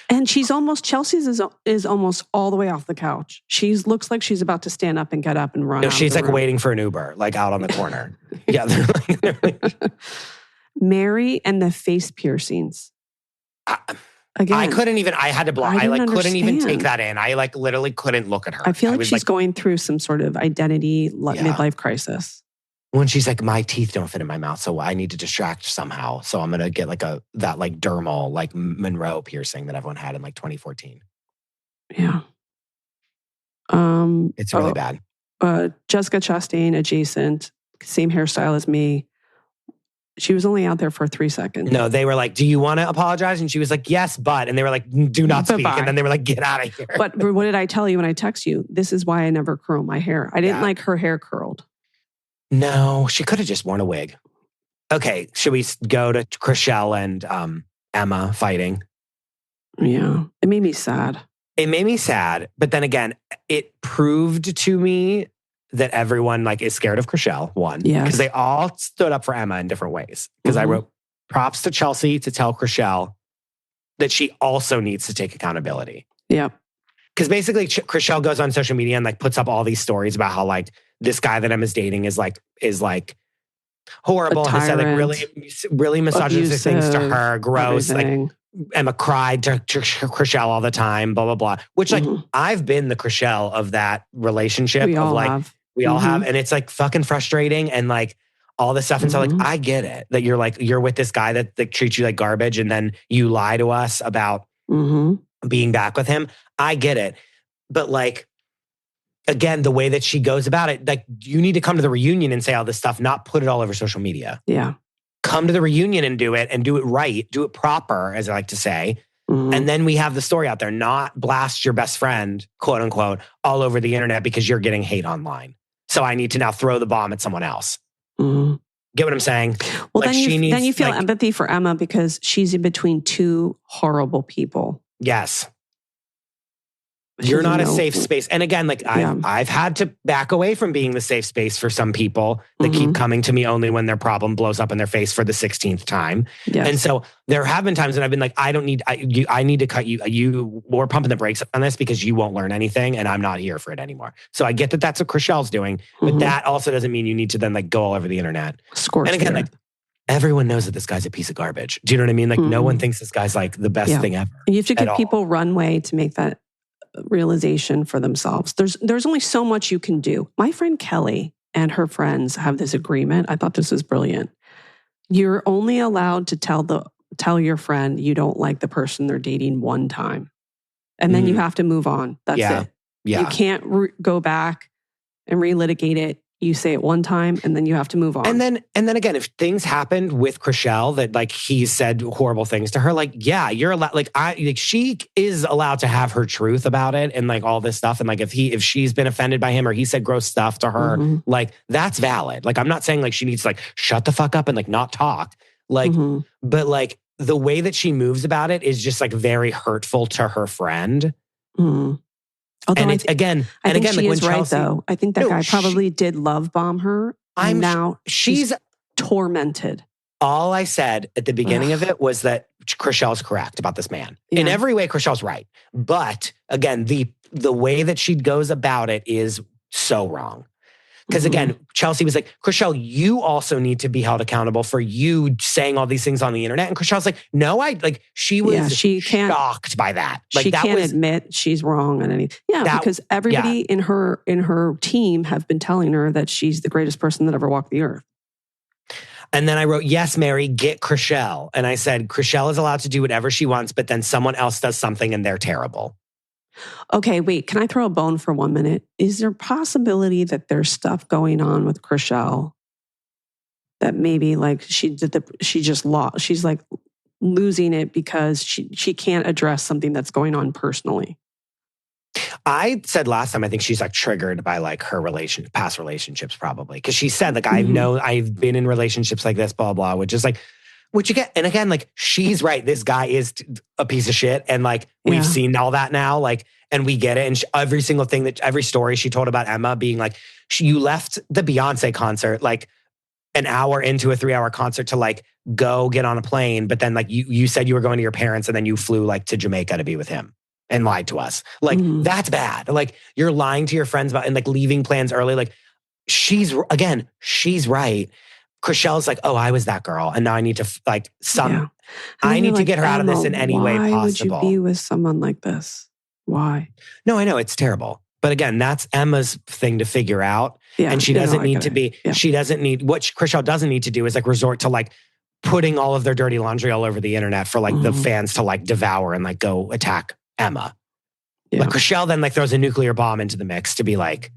And Chelsea's is almost all the way off the couch. She looks like she's about to stand up and get up and run. No, she's like room. Waiting for an Uber, like out on the corner. Yeah. Mary and the face piercings. Again, I couldn't even, I had to block. I like couldn't even take that in. I like literally couldn't look at her. I feel like she's going through some sort of identity midlife crisis. When she's like, my teeth don't fit in my mouth, so I need to distract somehow. So I'm going to get like that like dermal, like Monroe piercing that everyone had in like 2014. Yeah. It's really bad. Jessica Chastain, adjacent, same hairstyle as me. She was only out there for 3 seconds. No, they were like, do you want to apologize? And she was like, yes, but. And they were like, do not speak. And then they were like, get out of here. But what did I tell you when I text you? This is why I never curl my hair. I didn't like her hair curled. No, she could have just worn a wig. Okay, should we go to Chrishell and Emma fighting? Yeah, it made me sad. It made me sad. But then again, it proved to me that everyone like is scared of Chriselle, one. Yes. Because they all stood up for Emma in different ways. Because I wrote props to Chelsea to tell Chriselle that she also needs to take accountability. Yeah. Because basically Chriselle goes on social media and like puts up all these stories about how like this guy that Emma's dating is like horrible. Has said like really misogynistic things to her. Gross. Everything. Like Emma cried to Chriselle all the time, blah, blah, blah. Which like I've been the Chriselle of that relationship. We all have. And it's like fucking frustrating and like all this stuff. And so like, I get it that you're with this guy that treats you like garbage. And then you lie to us about being back with him. I get it. But like, again, the way that she goes about it, like you need to come to the reunion and say all this stuff, not put it all over social media. Yeah. Come to the reunion and do it right, do it proper, as I like to say. And then we have the story out there, not blast your best friend, quote unquote, all over the internet because you're getting hate online. So I need to now throw the bomb at someone else. Get what I'm saying? Well, like then you feel like, empathy for Emma because she's in between two horrible people. Yes. You're not a safe space. And again, like I've had to back away from being the safe space for some people that keep coming to me only when their problem blows up in their face for the 16th time. Yes. And so there have been times when I've been like, I need to cut you. We're pumping the brakes on this because you won't learn anything and I'm not here for it anymore. So I get that that's what Chriselle's doing, but that also doesn't mean you need to then like go all over the internet. And again, like everyone knows that this guy's a piece of garbage. Do you know what I mean? Like no one thinks this guy's like the best thing ever. You have to give people runway to make that realization for themselves. There's only so much you can do. My friend Kelly and her friends have this agreement. I thought this was brilliant. You're only allowed to tell your friend you don't like the person they're dating one time. And then you have to move on. That's it. Yeah. You can't go back and relitigate it. You say it one time and then you have to move on. And then again, if things happened with Chriselle that like he said horrible things to her, like, yeah, you're allowed, she is allowed to have her truth about it and like all this stuff. And like, if she's been offended by him or he said gross stuff to her, like that's valid. Like, I'm not saying like she needs to like shut the fuck up and like not talk. Like, but like the way that she moves about it is just like very hurtful to her friend. Although and I think she like is right, though. I think that guy probably did love bomb her. And now she's tormented. All I said at the beginning of it was that Chriselle's correct about this man. In every way, Chriselle's right. But again, the way that she goes about it is so wrong. Because again, Chelsea was like, Chriselle, you also need to be held accountable for you saying all these things on the internet. And Chriselle's like, no, she was shocked by that. Like, she can't admit she's wrong on anything. Yeah, because everybody in her team have been telling her that she's the greatest person that ever walked the earth. And then I wrote, yes, Mary, get Chriselle. And I said, Chriselle is allowed to do whatever she wants, but then someone else does something and they're terrible. Okay, wait, can I throw a bone for 1 minute? Is there a possibility that there's stuff going on with Chriselle that maybe like she just lost? She's like losing it because she can't address something that's going on personally. I said last time, I think she's like triggered by like her past relationships probably. Because she said like, I've been in relationships like this, blah, blah, which is like, which you get, and again, like she's right. This guy is a piece of shit, and like we've seen all that now, like, and we get it. And every single thing every story she told about Emma being like, you left the Beyonce concert like an hour into a 3-hour concert to like go get on a plane, but then like you said you were going to your parents, and then you flew like to Jamaica to be with him and lied to us. Like that's bad. Like you're lying to your friends about and like leaving plans early. Like she's right. Chriselle's like, oh, I was that girl. And now I need to I need to get her out of this in any way possible. Why would you be with someone like this? Why? No, I know it's terrible. But again, that's Emma's thing to figure out. Yeah, and she doesn't need to be, she doesn't need, what Chriselle doesn't need to do is like resort to like putting all of their dirty laundry all over the internet for like the fans to like devour and like go attack Emma. Yeah. Like Chriselle then like throws a nuclear bomb into the mix to be like,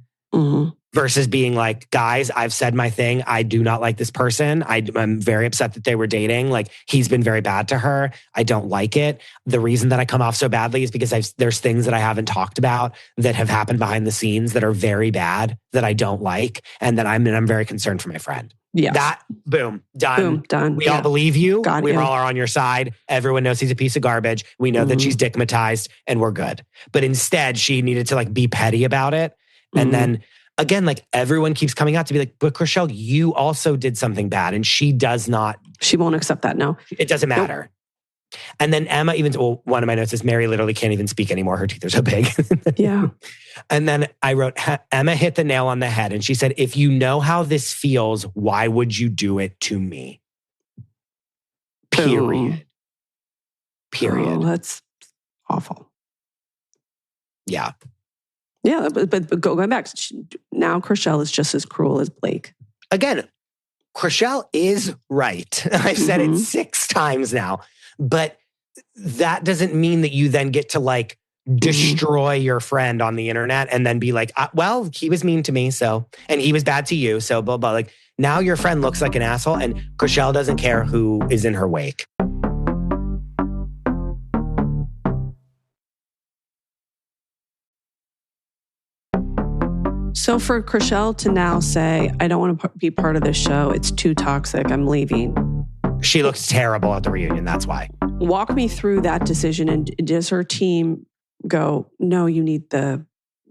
versus being like, guys, I've said my thing. I do not like this person. I'm very upset that they were dating. Like he's been very bad to her. I don't like it. The reason that I come off so badly is because there's things that I haven't talked about that have happened behind the scenes that are very bad that I don't like. And that I'm very concerned for my friend. That, boom, done. Boom, done. We all believe you. Got we you. all are on your side. Everyone knows he's a piece of garbage. We know that she's dickmatized and we're good. But instead, she needed to like be petty about it. And then again, like everyone keeps coming out to be like, but Chrishell, you also did something bad. And she does not. She won't accept that, no. It doesn't matter. Nope. And then Emma one of my notes is Mary literally can't even speak anymore. Her teeth are so big. Yeah. And then I wrote, Emma hit the nail on the head. And she said, if you know how this feels, why would you do it to me? Period. Period. Oh, that's awful. Yeah. Yeah, but going back, now Chrishell is just as cruel as Blake. Again, Chrishell is right. I've said it 6 times now. But that doesn't mean that you then get to like destroy your friend on the internet and then be like, well, he was mean to me, so, and he was bad to you, so blah, blah. Like now your friend looks like an asshole and Chrishell doesn't care who is in her wake. So for Chrishell to now say, I don't want to be part of this show, it's too toxic, I'm leaving. She looks terrible at the reunion, that's why. Walk me through that decision. And does her team go, no, you need the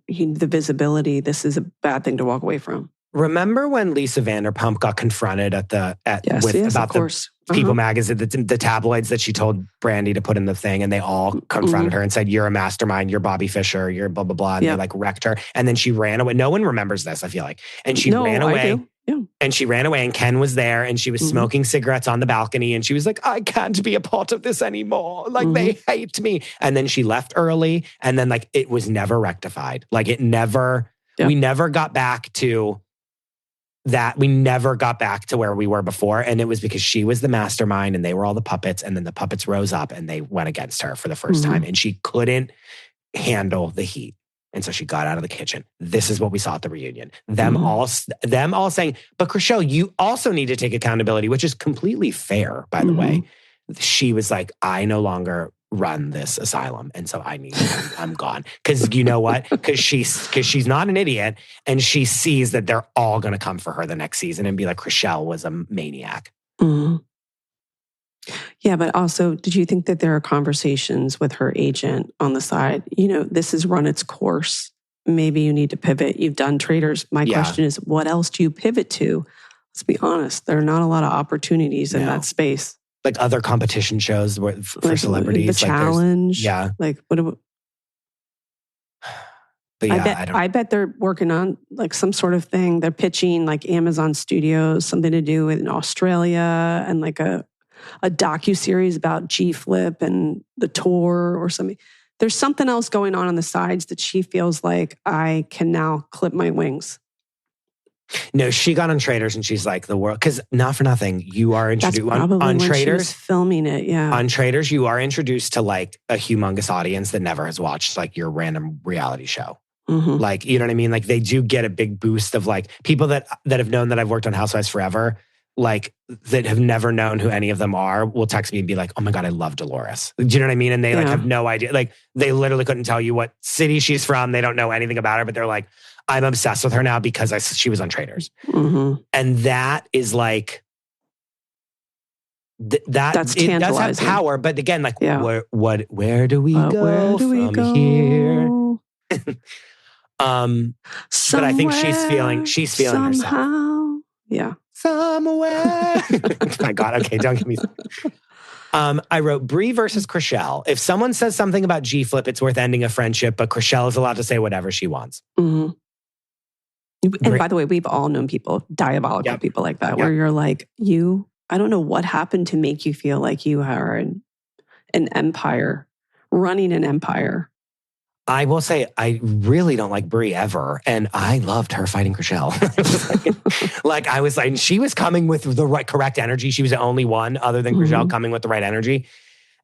visibility. This is a bad thing to walk away from. Remember when Lisa Vanderpump got confronted about the People magazine, the tabloids that she told Brandy to put in the thing, and they all confronted her and said, you're a mastermind, you're Bobby Fischer, you're blah, blah, blah. And they like wrecked her. And then she ran away. No one remembers this, I feel like. And she ran away. I do. Yeah. And she ran away and Ken was there and she was smoking cigarettes on the balcony and she was like, I can't be a part of this anymore. Like they hate me. And then she left early and then like it was never rectified. Like we never got back to that. We never got back to where we were before. And it was because she was the mastermind and they were all the puppets. And then the puppets rose up and they went against her for the first time and she couldn't handle the heat. And so she got out of the kitchen. This is what we saw at the reunion. Them all saying, but Chrishell, you also need to take accountability, which is completely fair, by the way. She was like, I no longer run this asylum. And so I'm gone. Because you know what? Because she's not an idiot. And she sees that they're all going to come for her the next season and be like, Chrishell was a maniac. Yeah, but also, did you think that there are conversations with her agent on the side? You know, this has run its course. Maybe you need to pivot. You've done Traitors. My question is, what else do you pivot to? Let's be honest. There are not a lot of opportunities in that space. Like other competition shows for celebrities. The Challenge. Like, what? But yeah, I bet they're working on like some sort of thing. They're pitching like Amazon Studios, something to do with in Australia and like a docuseries about G-Flip and the tour or something. There's something else going on the sides that she feels like I can now clip my wings. No, she got on Traitors and she's like the world, because not for nothing, you are introduced on Traitors. She was filming it, On Traitors, you are introduced to like a humongous audience that never has watched like your random reality show. Like, you know what I mean? Like they do get a big boost of like people that have known that I've worked on Housewives forever, like that have never known who any of them are, will text me and be like, oh my God, I love Dolores. Do you know what I mean? And they like have no idea. Like they literally couldn't tell you what city she's from. They don't know anything about her, but they're like, I'm obsessed with her now because she was on Traitors. And that is like, that's it does have power. But again, like where do we go from here? But I think she's feeling herself. Yeah. Somewhere. My God. Okay. Don't give me. I wrote Brie versus Chrishell. If someone says something about G-Flip, it's worth ending a friendship, but Chrishell is allowed to say whatever she wants. And by the way, we've all known people, diabolical people like that, where you're like, I don't know what happened to make you feel like you are an empire, running an empire. I will say, I really don't like Brie ever. And I loved her fighting Chrishell. I was like, she was coming with the right, correct energy. She was the only one other than Chrishell coming with the right energy.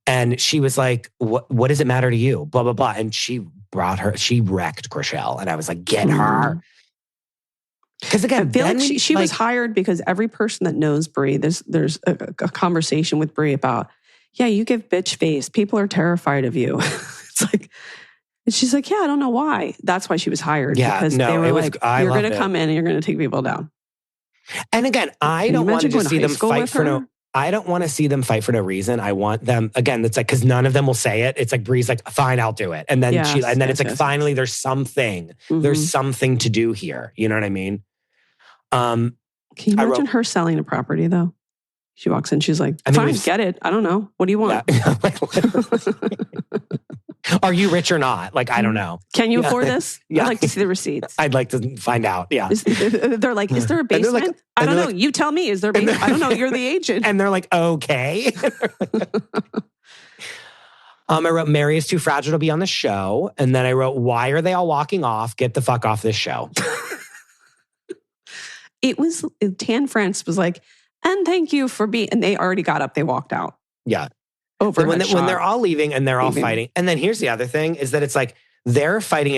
And she was like, what does it matter to you? Blah, blah, blah. And she wrecked Chrishell. And I was like, get her. Because again, I feel like she was hired because every person that knows Brie, there's a conversation with Brie about, you give bitch face. People are terrified of you. It's like, and she's like, I don't know why. That's why she was hired. Because they were like, you're going to come in and you're going to take people down. And again, I don't want to just see them fight for her? I don't want to see them fight for no reason. I want them, again, it's like, because none of them will say it. It's like Bree's like, fine, I'll do it. And then finally there's something. There's something to do here. You know what I mean? Can you imagine her selling a property though? She walks in, she's like, fine, get it. I don't know. What do you want? Yeah. Are you rich or not? Like, I don't know. Can you afford this? Yeah. I'd like to see the receipts. I'd like to find out. Yeah. They're like, is there a basement? I don't know. You tell me. Is there a basement? I don't know. You're the agent. And they're like, okay. I wrote, Mary is too fragile to be on the show. And then I wrote, why are they all walking off? Get the fuck off this show. Tan France was like, and thank you for being, and they already got up. They walked out. Yeah. Over when they're all leaving and they're all fighting. And then here's the other thing is that it's like they're fighting.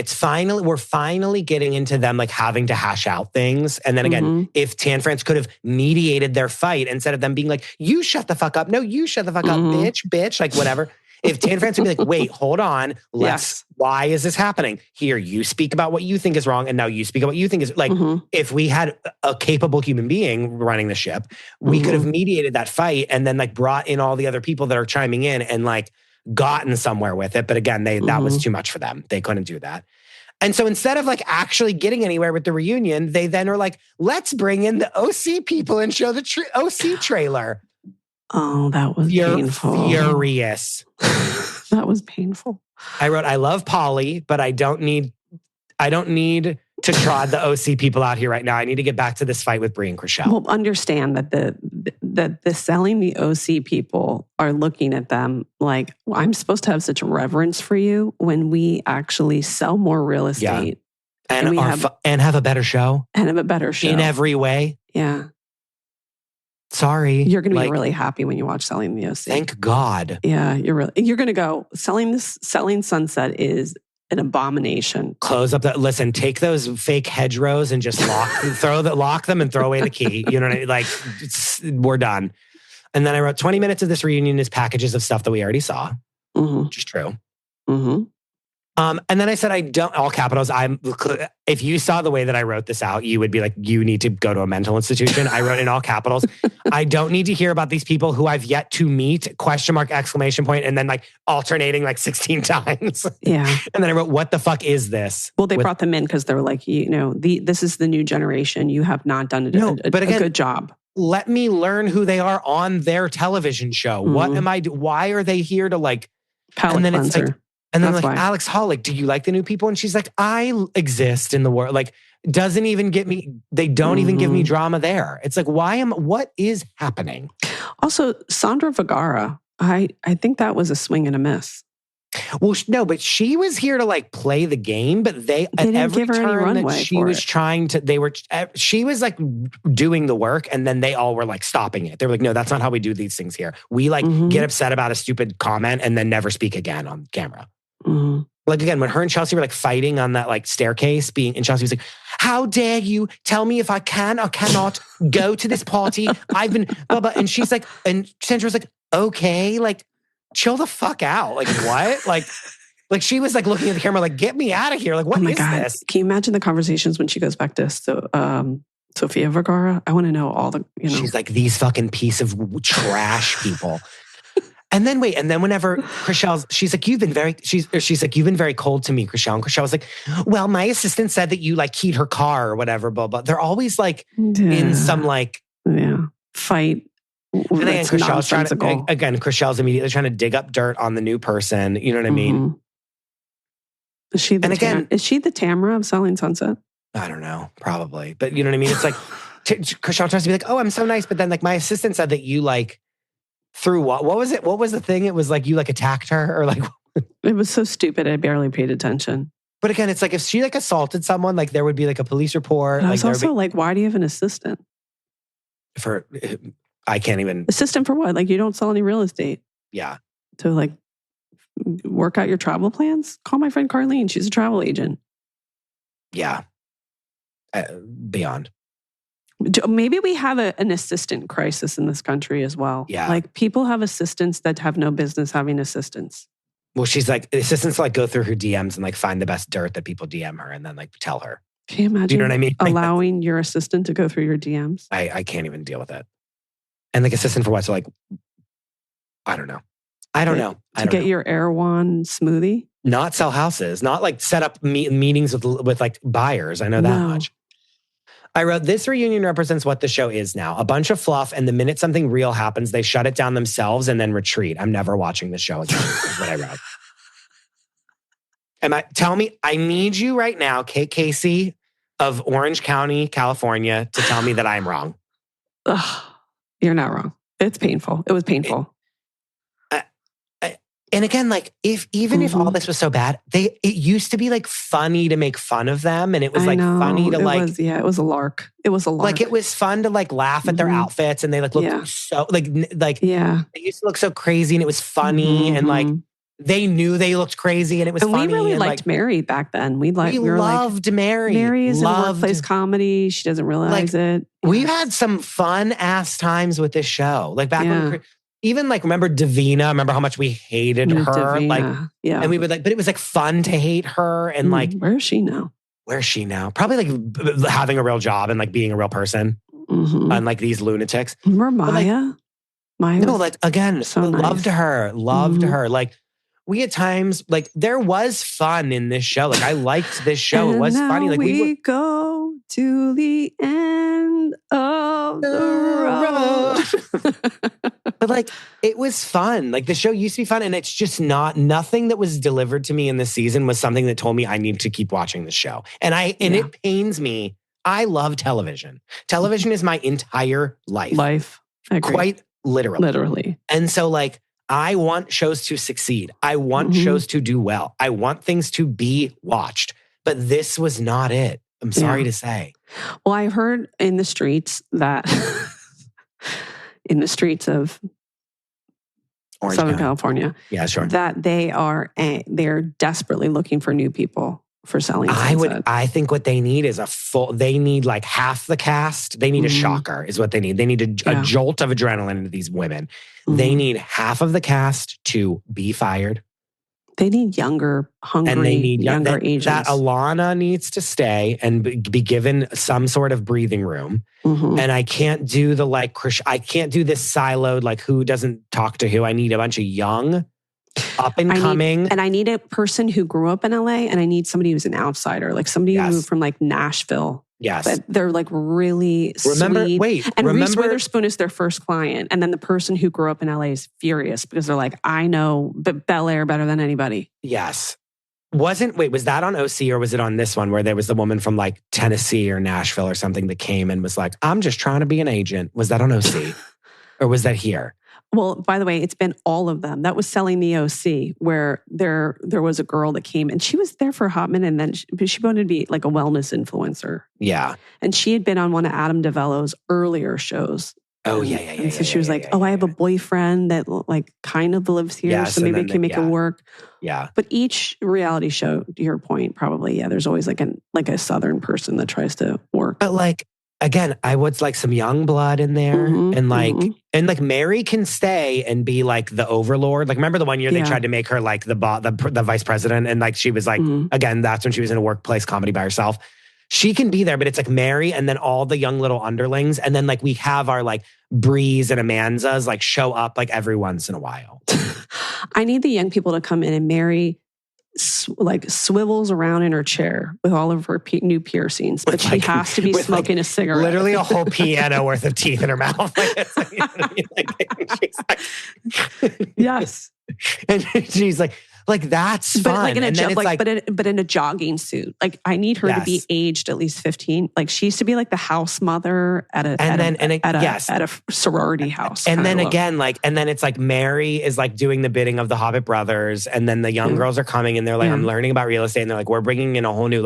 We're finally getting into them like having to hash out things. And then again, if Tan France could have mediated their fight instead of them being like, you shut the fuck up. No, you shut the fuck up, bitch, like whatever. If Tan France would be like, wait, hold on. Why is this happening? Here, you speak about what you think is wrong. And now you speak about what you think is like, if we had a capable human being running the ship, we could have mediated that fight and then like brought in all the other people that are chiming in and like gotten somewhere with it. But again, that was too much for them. They couldn't do that. And so instead of like actually getting anywhere with the reunion, they then are like, let's bring in the OC people and show the OC trailer. Oh, that was painful. Furious. That was painful. I wrote, I love Polly, but I don't need to trot the OC people out here right now. I need to get back to this fight with Brie and Chrishell. Well, understand that the selling the OC people are looking at them like, well, I'm supposed to have such reverence for you when we actually sell more real estate. Yeah. And have a better show. And have a better show. In every way. Yeah. Sorry. You're going to be really happy when you watch Selling the OC. Thank God. Yeah, you're going to go, Selling Sunset is an abomination. Close up listen, take those fake hedgerows and just lock them and throw away the key. You know what I mean? Like, we're done. And then I wrote 20 minutes of this reunion is packages of stuff that we already saw, which is true. And then I said, I don't, all capitals, if you saw the way that I wrote this out, you would be like, you need to go to a mental institution. I wrote in all capitals, I don't need to hear about these people who I've yet to meet, ! And then like alternating like 16 times. Yeah. And then I wrote, what the fuck is this? Well, they brought them in because they were like, this is the new generation. You have not done a good job. Let me learn who they are on their television show. What am I why are they here to like palate cleanser? It's like, and then like, Alex Hall, like, do you like the new people? And she's like, I exist in the world. Like, doesn't even get me, they don't even give me drama there. It's like, what is happening? Also, Sandra Vergara, I think that was a swing and a miss. Well, no, but she was here to like play the game, but they at every turn that she was trying to, she was like doing the work and then they all were like stopping it. They were like, no, that's not how we do these things here. We like get upset about a stupid comment and then never speak again on camera. Like again, when her and Chelsea were like fighting on that like staircase and Chelsea was like, how dare you tell me if I can or cannot go to this party? I've been blah, blah. And she's like, and Sandra was like, okay, like chill the fuck out. Like what? Like she was like looking at the camera, like, get me out of here. Like, what is this? Can you imagine the conversations when she goes back to Sofia Vergara? I want to know all the, She's like, these fucking piece of trash people. And then whenever Chrishell, she's like, you've been very cold to me, Chrishell. And Chrishell was like, well, my assistant said that you like keyed her car or whatever, blah, blah. They're always like in some like fight. And then Chrishell's immediately trying to dig up dirt on the new person. You know what I mean? Is she the Tamara of Selling Sunset? I don't know, probably. But you know what I mean? It's like, Chrishell tries to be like, oh, I'm so nice. But then like my assistant said that you like, through what was it? What was the thing? It was like you like attacked her or like it was so stupid. I barely paid attention. But again, it's like if she like assaulted someone, like there would be like a police report. But I was also like, why do you have an assistant? I can't even assistant for what? Like you don't sell any real estate. Yeah. To like work out your travel plans? Call my friend Carlene. She's a travel agent. Yeah. Beyond. Maybe we have an assistant crisis in this country as well. Yeah. Like people have assistants that have no business having assistants. Well, she's like, assistants like go through her DMs and like find the best dirt that people DM her and then like tell her. Can you imagine Do you know what I mean? allowing your assistant to go through your DMs? I can't even deal with it. And like assistant for what? So like, I don't know. I don't know. To get your Erewhon smoothie? Not sell houses. Not like set up meetings with like buyers. I know that much. I wrote, this reunion represents what the show is now. A bunch of fluff, and the minute something real happens, they shut it down themselves and then retreat. I'm never watching this show again, is what I wrote. Tell me, I need you right now, Kate Casey of Orange County, California, to tell me that I'm wrong. Ugh, you're not wrong. It's painful. It was painful. And again, like if all this was so bad, it used to be like funny to make fun of them, and it was like funny to it was a lark. It was a lark. Like it was fun to like laugh at their outfits, and they like looked so like they used to look so crazy, and it was funny, and like they knew they looked crazy, and it was funny. We really liked Mary back then. We loved Mary. Mary is in workplace comedy. She doesn't realize it. We've had some fun ass times with this show. Like back when. Even like, remember Davina? Remember how much we hated her? Davina, like, and we would like, but it was like fun to hate her. And like, where is she now? Where's she now? Probably like having a real job and like being a real person. Unlike these lunatics. Remember Maya? Maya. No, like again, so loved her. Like we had times like there was fun in this show. Like I liked this show. And it was funny. Like we go to the end of the road. But like, it was fun. Like the show used to be fun, and it's just nothing that was delivered to me in this season was something that told me I need to keep watching the show. And it pains me. I love television. Television is my entire life. I agree. Quite literally. And so like, I want shows to succeed. I want shows to do well. I want things to be watched. But this was not it. I'm sorry to say. Well, I heard in the streets that... in the streets of Orange Southern County. California. Yeah, sure. That they're desperately looking for new people for selling Sunset. I think what they need is they need like half the cast. They need a shocker is what they need. They need a jolt of adrenaline into these women. They need half of the cast to be fired. They need younger, hungry, and they need younger agents. That Alana needs to stay and be given some sort of breathing room. And I can't do I can't do this siloed, like who doesn't talk to who. I need a bunch of young, up and coming. And I need a person who grew up in LA, and I need somebody who's an outsider, like somebody who moved from like Nashville. Yes. But they're like really sweet. And Reese Witherspoon is their first client. And then the person who grew up in LA is furious because they're like, I know Bel Air better than anybody. Yes. Was that on OC or was it on this one where there was the woman from like Tennessee or Nashville or something that came and was like, I'm just trying to be an agent. Was that on OC? Or was that here? Well, by the way, it's been all of them. That was Selling the OC, where there was a girl that came and she was there for a hot minute, and then she wanted to be like a wellness influencer. Yeah. And she had been on one of Adam DeVello's earlier shows. Oh, yeah. And so she was like, I have a boyfriend that like kind of lives here, so maybe I can make it work. Yeah. But each reality show, to your point, probably, there's always like a Southern person that tries to work. But like, again, I would like some young blood in there, and like Mary can stay and be like the overlord. Like, remember the one year they tried to make her like the vice president, and like she was like, again, that's when she was in a workplace comedy by herself. She can be there, but it's like Mary and then all the young little underlings, and then like we have our like Breeze and Amanzas like show up like every once in a while. I need the young people to come in, and Mary like swivels around in her chair with all of her new piercings, but she has to be smoking a cigarette. Literally a whole piano worth of teeth in her mouth. Yes. And she's like that's fun. But like in a but in a jogging suit. Like I need her to be aged at least 15. Like she used to be like the house mother at a sorority house. And then again, and then it's like Mary is like doing the bidding of the Hobbit brothers, and then the young girls are coming and they're like, I'm learning about real estate, and they're like, we're bringing in a whole new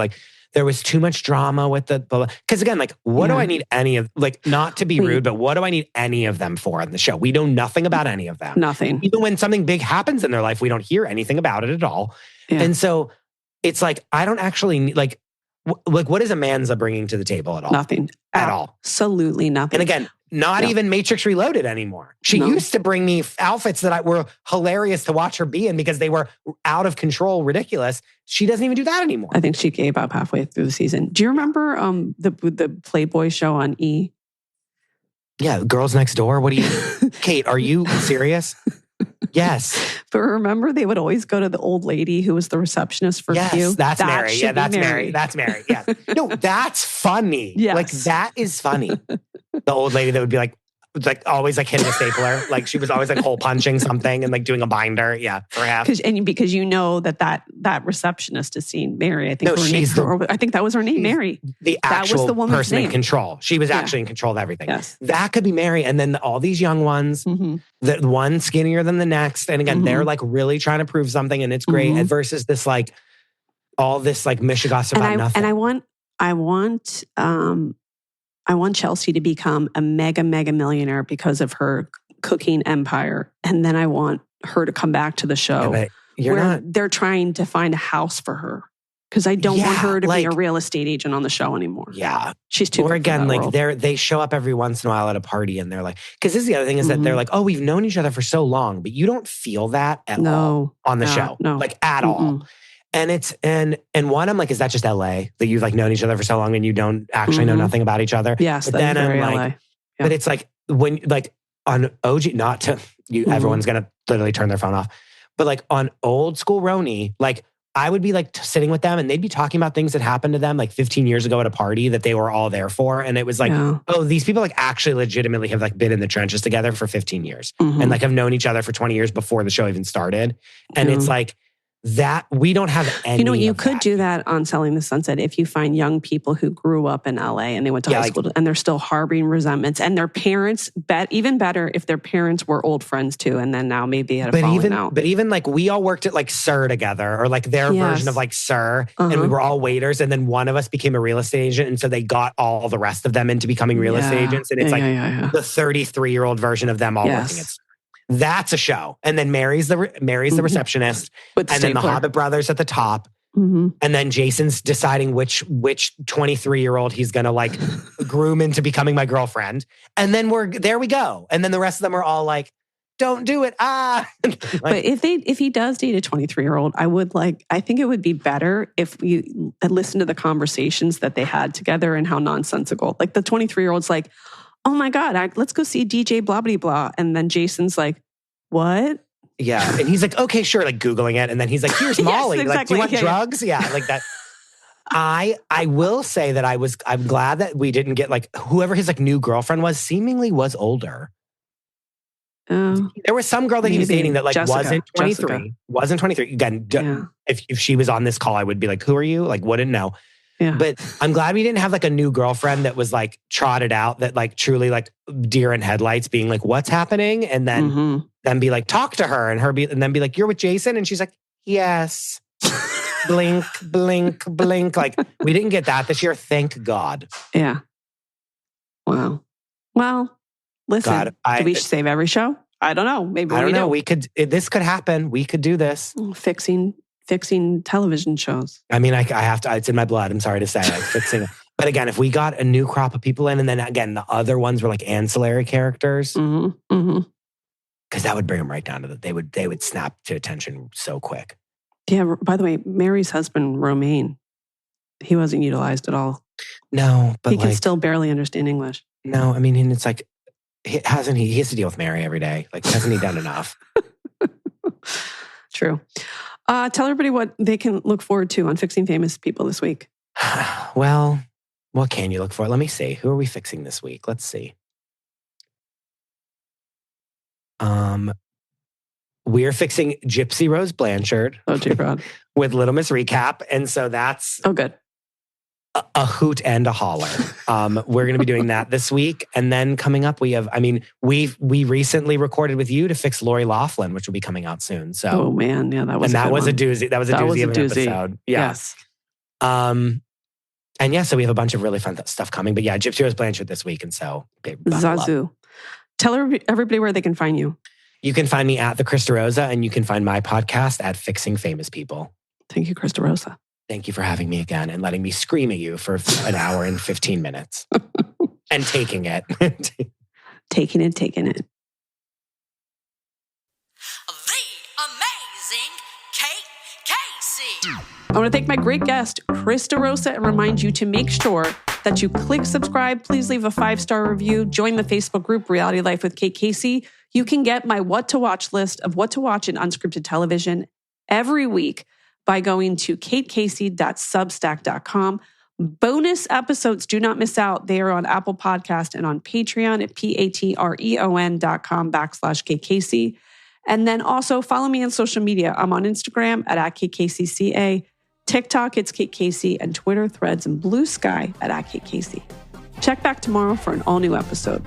there was too much drama with the... Because again, like, what do I need any of... Like, not to be rude, but what do I need any of them for on the show? We know nothing about any of them. Nothing. Even when something big happens in their life, we don't hear anything about it at all. Yeah. And so it's like, I don't actually need... Like, what is Amanza bringing to the table at all? Nothing. At all. Absolutely nothing. And again, not even Matrix Reloaded anymore. She used to bring me outfits that were hilarious to watch her be in because they were out of control, ridiculous. She doesn't even do that anymore. I think she gave up halfway through the season. Do you remember the Playboy show on E? Yeah, Girls Next Door. What do you, Kate? Are you serious? Yes. But remember, they would always go to the old lady who was the receptionist for Q? Yes, that's Mary. Yeah, that's Mary. That's Mary. Yeah. No, that's funny. Yes. Like, that is funny. The old lady that would be like always like hitting a stapler. Like she was always like hole punching something and like doing a binder. Yeah, perhaps. Because you know that receptionist is seeing Mary. I think I think that was her name, Mary. The actual that was the woman's person name. in control. She was actually in control of everything. Yes. That could be Mary. And then all these young ones, the one skinnier than the next. And again, they're like really trying to prove something and it's great. And versus this like all this like mishigas about nothing. And I want Chelsea to become a mega millionaire because of her cooking empire. And then I want her to come back to the show they're trying to find a house for her. Because I don't want her to be a real estate agent on the show anymore. Yeah. She's too. Or again, like world. they show up every once in a while at a party and they're like, because this is the other thing is that they're like, oh, we've known each other for so long, but you don't feel that at all on the show. No. Like at all. And it's and one, I'm like, is that just LA that you've like known each other for so long and you don't actually know nothing about each other? Yes, but then I'm like, LA. Yeah. But it's like when like on OG, not to you, everyone's gonna literally turn their phone off. But like on old school Roni, like I would be like sitting with them and they'd be talking about things that happened to them like 15 years ago at a party that they were all there for. And it was like, oh, these people like actually legitimately have like been in the trenches together for 15 years and like have known each other for 20 years before the show even started. And it's like, that we don't have any. You could do that on Selling the Sunset if you find young people who grew up in LA and they went to high school and they're still harboring resentments, and their parents even better if their parents were old friends too, and then now maybe had a falling out. But even like we all worked at like Sir together, or like their version of like Sir, and we were all waiters, and then one of us became a real estate agent, and so they got all the rest of them into becoming real estate agents, and it's the 33-year-old version of them all working at Sir. That's a show. And then Mary's the receptionist. And then the Hobbit brothers at the top. And then Jason's deciding which 23-year-old he's going to like groom into becoming my girlfriend. And then there we go. And then the rest of them are all like, don't do it. Like, but if he does date a 23-year-old, I think it would be better if we listen to the conversations that they had together and how nonsensical. Like the 23-year-old's like, oh my God, let's go see DJ blah, blah, blah. And then Jason's like, what? Yeah. And he's like, okay, sure. Like Googling it. And then he's like, here's Molly. Yes, Like, exactly. do you want drugs? Yeah. Like that. I will say that I'm glad that we didn't get like whoever his like new girlfriend seemingly was older. There was some girl that he was dating that like wasn't 23. Wasn't 23. Again, if she was on this call, I would be like, who are you? Like, wouldn't know. Yeah. But I'm glad we didn't have like a new girlfriend that was like trotted out that like truly like deer in headlights being like, what's happening? And then be like, talk to her and then be like, you're with Jason? And she's like, yes. Blink, blink, blink. Like we didn't get that this year. Thank God. Yeah. Wow. Well, listen, do we save every show? I don't know. Maybe I don't know. This could happen. We could do this. Fixing television shows. I mean, I have to, it's in my blood. I'm sorry to say, like fixing it. But again, if we got a new crop of people in, and then again, the other ones were like ancillary characters, because that would bring them right down to they would snap to attention so quick. Yeah. By the way, Mary's husband, Romain, he wasn't utilized at all. No, but he can still barely understand English. No, I mean, and it's like, he has to deal with Mary every day. Like, hasn't he done enough? True. Tell everybody what they can look forward to on Fixing Famous People this week. Well, what can you look for? Let me see. Who are we fixing this week? Let's see. We're fixing Gypsy Rose Blanchard. Oh, dear God. With Little Miss Recap. And so that's... Oh, good. A hoot and a holler. We're going to be doing that this week. And then coming up, we recently recorded with you to fix Lori Loughlin, which will be coming out soon. So, oh man, yeah, that was a doozy. That was a doozy of an episode. Yeah. Yes. And yeah, so we have a bunch of really fun stuff coming. But yeah, Gypsy Rose Blanchard this week. And so, Zazu. Tell everybody where they can find you. You can find me at the Chris DeRosa, and you can find my podcast at Fixing Famous People. Thank you, Chris DeRosa. Thank you for having me again and letting me scream at you for an hour and 15 minutes and taking it. taking it. The amazing Kate Casey. I want to thank my great guest, Chris DeRosa, and remind you to make sure that you click subscribe. Please leave a 5-star review. Join the Facebook group, Reality Life with Kate Casey. You can get my what to watch list of what to watch in unscripted television every week by going to katecasey.substack.com. Bonus episodes, do not miss out. They are on Apple Podcast and on Patreon at patreon.com/Kate Casey. And then also follow me on social media. I'm on Instagram at @KateCaseyCA, TikTok, it's Kate Casey, and Twitter, Threads, and Blue Sky at @Kate Casey. Check back tomorrow for an all-new episode.